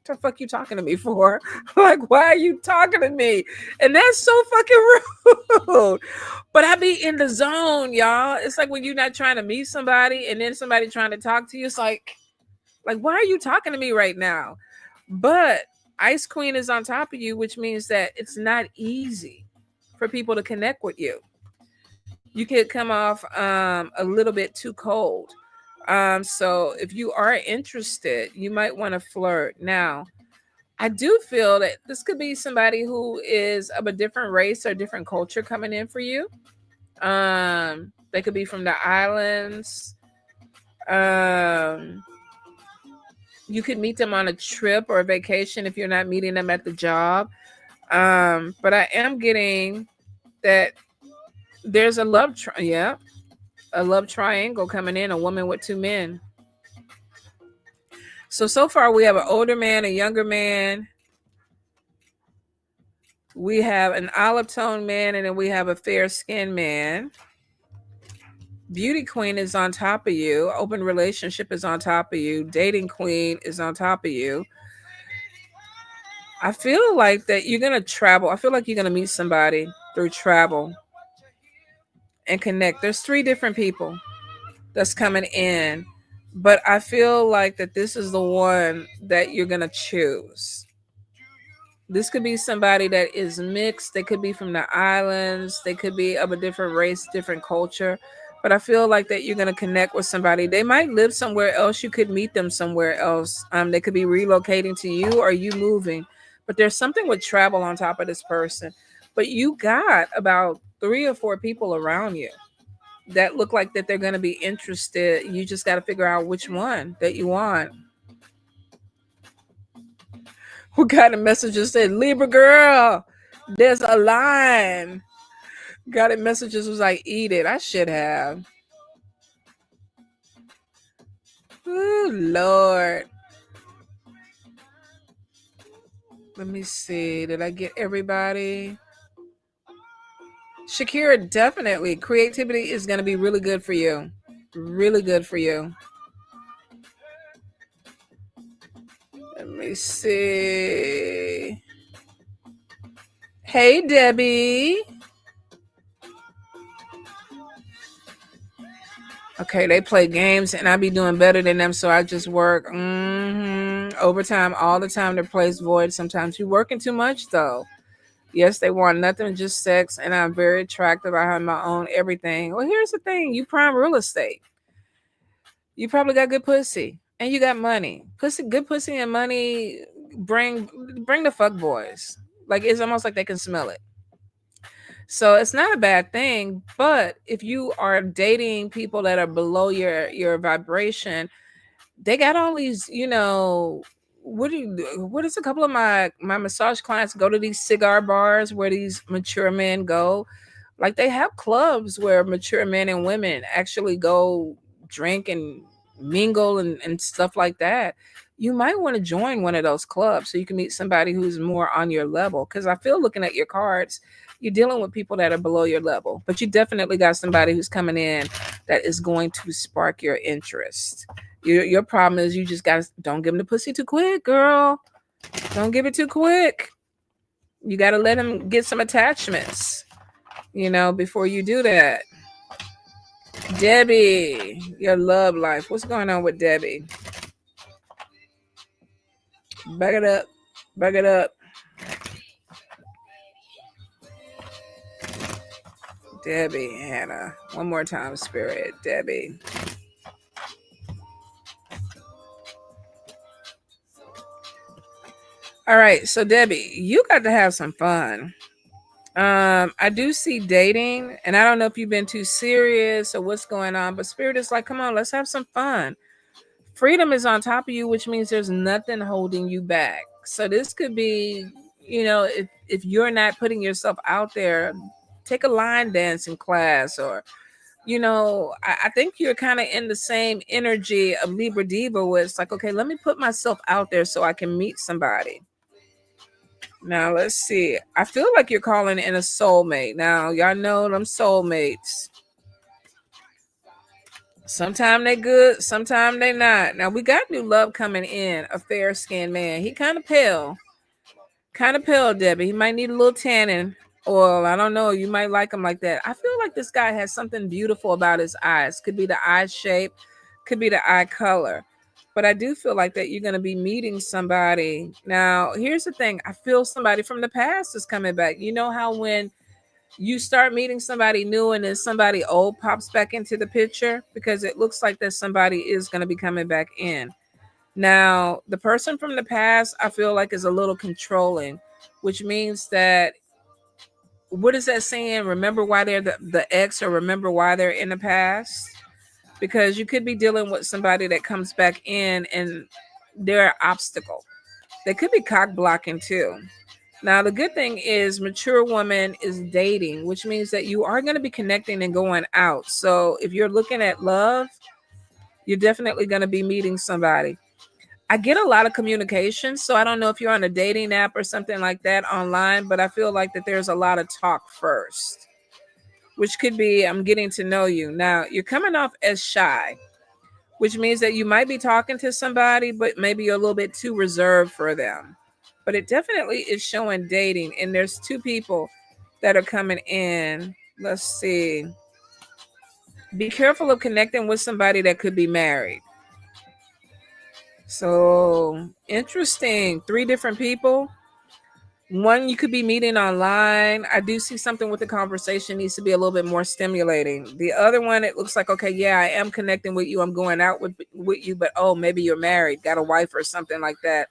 the fuck you talking to me for? Like, why are you talking to me? And that's so fucking rude. But I be in the zone, y'all. It's like when you're not trying to meet somebody and then somebody trying to talk to you. It's like, why are you talking to me right now? But Ice Queen is on top of you, which means that it's not easy for people to connect with you. You could come off a little bit too cold. So if you are interested, you might want to flirt. Now, I do feel that this could be somebody who is of a different race or different culture coming in for you. They could be from the islands. Um, you could meet them on a trip or a vacation if you're not meeting them at the job. But I am getting that there's a love triangle coming in, a woman with two men. So far we have an older man, a younger man. We have an olive tone man, and then we have a fair skinned man. Beauty queen is on top of you. Open relationship is on top of you. Dating queen is on top of you. I feel like that you're going to travel. I feel like you're going to meet somebody through travel and connect. There's 3 different people that's coming in, but I feel like that this is the one that you're going to choose. This could be somebody that is mixed. They could be from the islands. They could be of a different race, different culture. But I feel like that you're going to connect with somebody. They might live somewhere else. You could meet them somewhere else. They could be relocating to you or you moving. But there's something with travel on top of this person. But you got about 3 or 4 people around you that look like that they're going to be interested. You just got to figure out which one that you want. Who got a message that said, Libra girl, there's a line. Got it messages was like, eat it. I should have. Ooh, Lord. Let me see. Did I get everybody? Shakira, definitely. Creativity is going to be really good for you. Really good for you. Let me see. Hey, Debbie. Okay, they play games and I be doing better than them, so I just work overtime all the time to place void. Sometimes you working too much, though. Yes, they want nothing, just sex, and I'm very attractive. I have my own everything. Well, here's the thing. You prime real estate. You probably got good pussy and you got money. Good pussy and money bring the fuck boys. Like, it's almost like they can smell it. So it's not a bad thing, but if you are dating people that are below your vibration, they got all these, what is a couple of my massage clients go to these cigar bars where these mature men go. Like, they have clubs where mature men and women actually go drink and mingle and stuff like that. You might want to join one of those clubs so you can meet somebody who's more on your level. Because I feel, looking at your cards, you're dealing with people that are below your level, but you definitely got somebody who's coming in that is going to spark your interest. Your problem is you just don't give them the pussy too quick, girl. Don't give it too quick. You got to let him get some attachments, before you do that. Debbie, your love life. What's going on with Debbie? Back it up. Back it up. Debbie, Hannah. One more time, Spirit. Debbie. All right. So, Debbie, you got to have some fun. I do see dating, and I don't know if you've been too serious or what's going on, but Spirit is like, come on, let's have some fun. Freedom is on top of you, which means there's nothing holding you back. So this could be, if you're not putting yourself out there, take a line dancing class, or, I think you're kind of in the same energy of Libra Diva, where it's like, okay, let me put myself out there so I can meet somebody. Now, let's see. I feel like you're calling in a soulmate. Now, y'all know them soulmates. Sometimes they good, sometimes they not. Now we got new love coming in, a fair skinned man. He kind of pale, Debbie. He might need a little tanning oil. I don't know. You might like him like that. I feel like this guy has something beautiful about his eyes. Could be the eye shape, could be the eye color. But I do feel like that you're going to be meeting somebody. Now, here's the thing. I feel somebody from the past is coming back. You know how when you start meeting somebody new and then somebody old pops back into the picture, because it looks like that somebody is going to be coming back in. Now, the person from the past, I feel like, is a little controlling, which means that, what is that saying? Remember why they're the ex, or remember why they're in the past? Because you could be dealing with somebody that comes back in and they're an obstacle. They could be cock blocking too. Now, the good thing is, mature woman is dating, which means that you are going to be connecting and going out. So if you're looking at love, you're definitely going to be meeting somebody. I get a lot of communication, so I don't know if you're on a dating app or something like that online, but I feel like that there's a lot of talk first, which could be I'm getting to know you. Now, you're coming off as shy, which means that you might be talking to somebody, but maybe you're a little bit too reserved for them. But it definitely is showing dating, and there's two people that are coming in. Let's see. Be careful of connecting with somebody that could be married. So interesting. Three different people. One you could be meeting online. I do see something with the conversation needs to be a little bit more stimulating. The other one, it looks like, okay, yeah, I am connecting with you. I'm going out with you, but oh, maybe you're married, got a wife or something like that.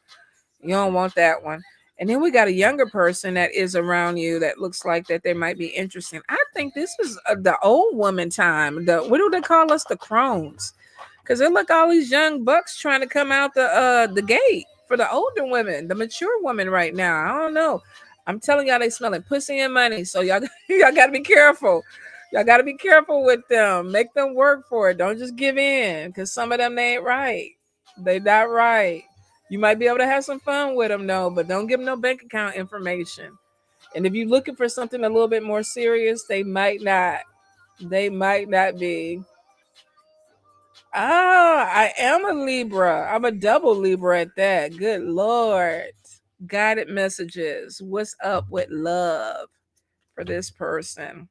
You don't want that one. And then we got a younger person that is around you that looks like that they might be interesting. I think this is the old woman time. What do they call us? The crones. Because they look all these young bucks trying to come out the gate for the older women, the mature women right now. I don't know. I'm telling y'all, they smelling pussy and money. So y'all, y'all got to be careful. Y'all got to be careful with them. Make them work for it. Don't just give in, because some of them, they ain't right. They not right. You might be able to have some fun with them, though, but don't give them no bank account information. And if you're looking for something a little bit more serious, they might not. They might not be. Ah, I am a Libra. I'm a double Libra at that. Good Lord. Guided messages. What's up with love for this person?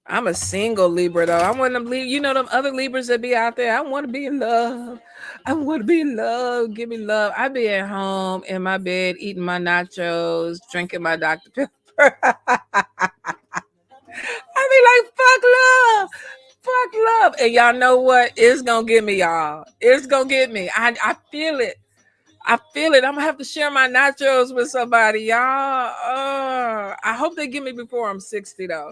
I'm a single Libra though. I want them you know them other Libras that be out there. I want to be in love. I want to be in love. Give me love. I be at home in my bed eating my nachos, drinking my Dr. Pepper. I be like, fuck love. Fuck love. And y'all know what? It's gonna get me, y'all. It's gonna get me. I feel it. I feel it. I'm gonna have to share my nachos with somebody, y'all. I hope they get me before I'm 60 though.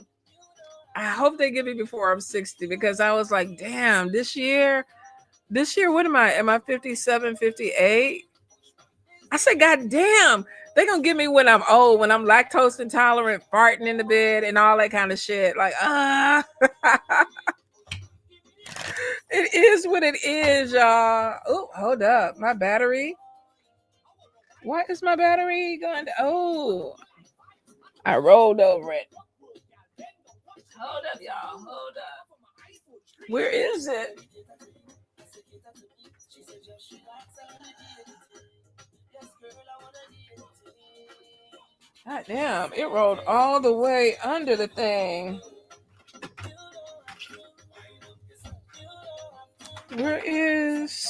I hope they get me before I'm 60, because I was like, damn, this year, what am I? Am I 57, 58? I said, God damn, they gonna get me when I'm old, when I'm lactose intolerant, farting in the bed and all that kind of shit. Like, it is what it is, y'all. Oh, hold up. My battery. Why is my battery going to, oh, I rolled over it. Hold up, y'all. Hold up. Where is it? God damn, it rolled all the way under the thing. Where is?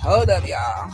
Hold up, y'all.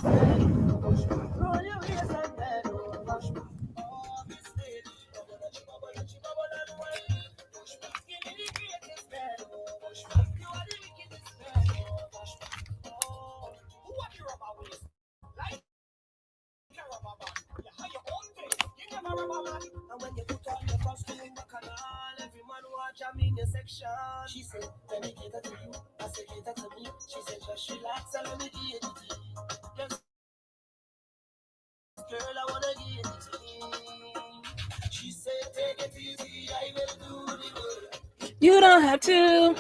You don't have to.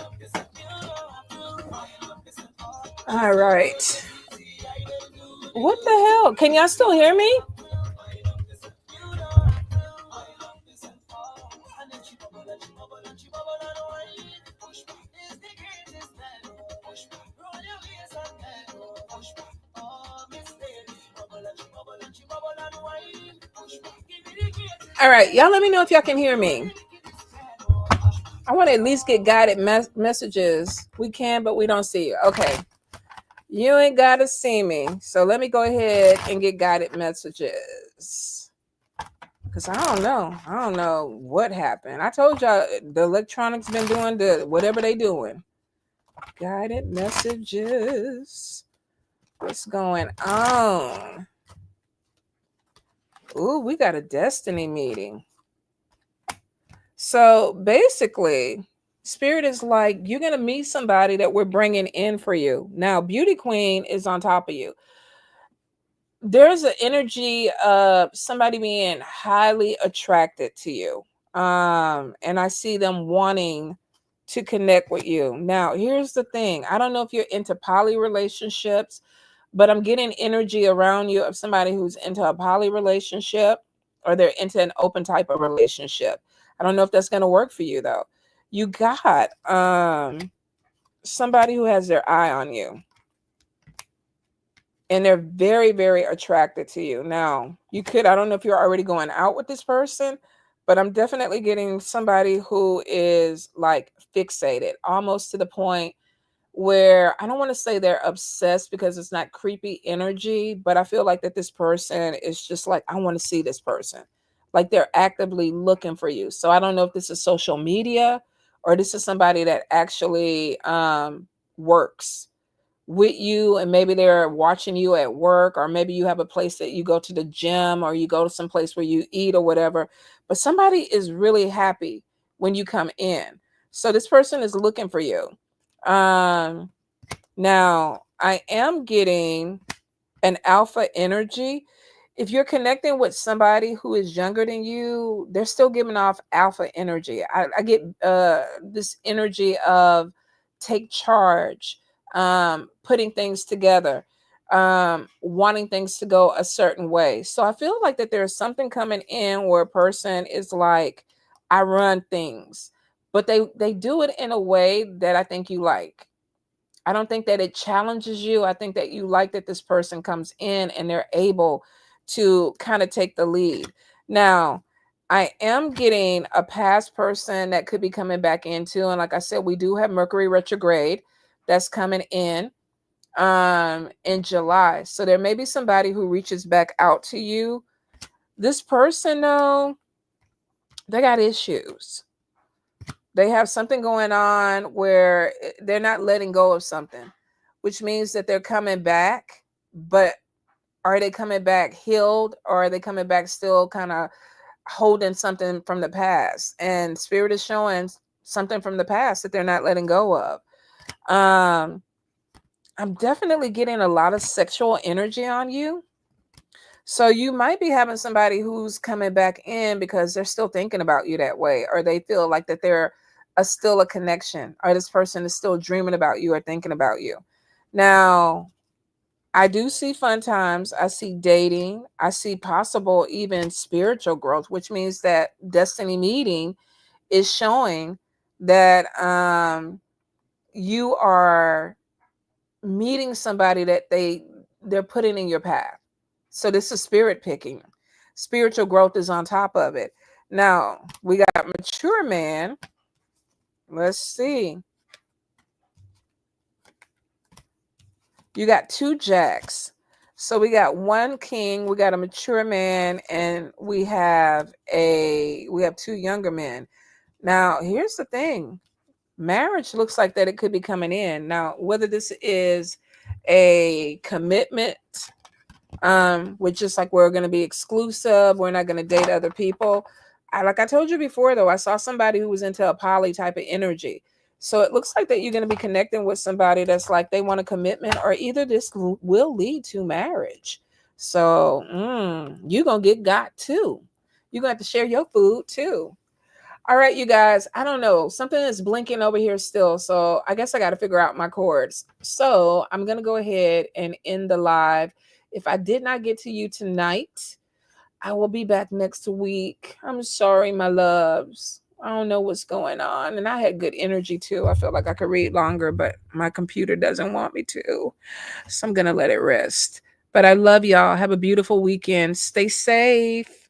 All right. What the hell? Can y'all still hear me? All right, y'all let me know if y'all can hear me. I want to at least get guided messages. We can, but we don't see you. Okay. You ain't got to see me. So let me go ahead and get guided messages. Because I don't know. I don't know what happened. I told y'all the electronics been doing the whatever they doing. Guided messages. What's going on? Ooh, we got a destiny meeting. So basically, Spirit is like, you're going to meet somebody that we're bringing in for you. Now, Beauty Queen is on top of you. There's an energy of somebody being highly attracted to you. And I see them wanting to connect with you. Now, here's the thing. I don't know if you're into poly relationships, but I'm getting energy around you of somebody who's into a poly relationship or they're into an open type of relationship. I don't know if that's going to work for you though. You got somebody who has their eye on you and they're very, very attracted to you. Now, I don't know if you're already going out with this person, but I'm definitely getting somebody who is like fixated, almost to the point where I don't want to say they're obsessed because it's not creepy energy, but I feel like that this person is just like, I want to see this person. Like they're actively looking for you. So I don't know if this is social media or this is somebody that actually works with you and maybe they're watching you at work, or maybe you have a place that you go to the gym or you go to some place where you eat or whatever, but somebody is really happy when you come in. So this person is looking for you. Now I am getting an alpha energy. If you're connecting with somebody who is younger than you, they're still giving off alpha energy. I get this energy of take charge, putting things together, wanting things to go a certain way. So I feel like that there's something coming in where a person is like, I run things, but they do it in a way that I think you like. I don't think that it challenges you. I think that you like that this person comes in and they're able to kind of take the lead. Now, I am getting a past person that could be coming back into, and like I said, we do have Mercury retrograde that's coming in July. So there may be somebody who reaches back out to you. This person, though, they got issues. They have something going on where they're not letting go of something, which means that they're coming back, but are they coming back healed, or are they coming back still kind of holding something from the past? And Spirit is showing something from the past that they're not letting go of. I'm definitely getting a lot of sexual energy on you. So you might be having somebody who's coming back in because they're still thinking about you that way, or they feel like that they're still a connection, or this person is still dreaming about you or thinking about you. Now, I do see fun times. I see dating. I see possible even spiritual growth, which means that destiny meeting is showing that you are meeting somebody that they're putting in your path. So this is spirit picking. Spiritual growth is on top of it. Now, we got mature man. Let's see. You got two jacks. So we got one king, we got a mature man, and we have two younger men. Now, here's the thing. Marriage looks like that it could be coming in. Now, whether this is a commitment, which is like we're going to be exclusive, we're not going to date other people. Like I told you before, though, I saw somebody who was into a poly type of energy. So it looks like that you're going to be connecting with somebody that's like they want a commitment, or either this will lead to marriage. So you're going to get got too. You're going to have to share your food too. All right, you guys. I don't know. Something is blinking over here still. So I guess I got to figure out my cords. So I'm going to go ahead and end the live. If I did not get to you tonight, I will be back next week. I'm sorry, my loves. I don't know what's going on. And I had good energy too. I felt like I could read longer, but my computer doesn't want me to. So I'm going to let it rest. But I love y'all. Have a beautiful weekend. Stay safe.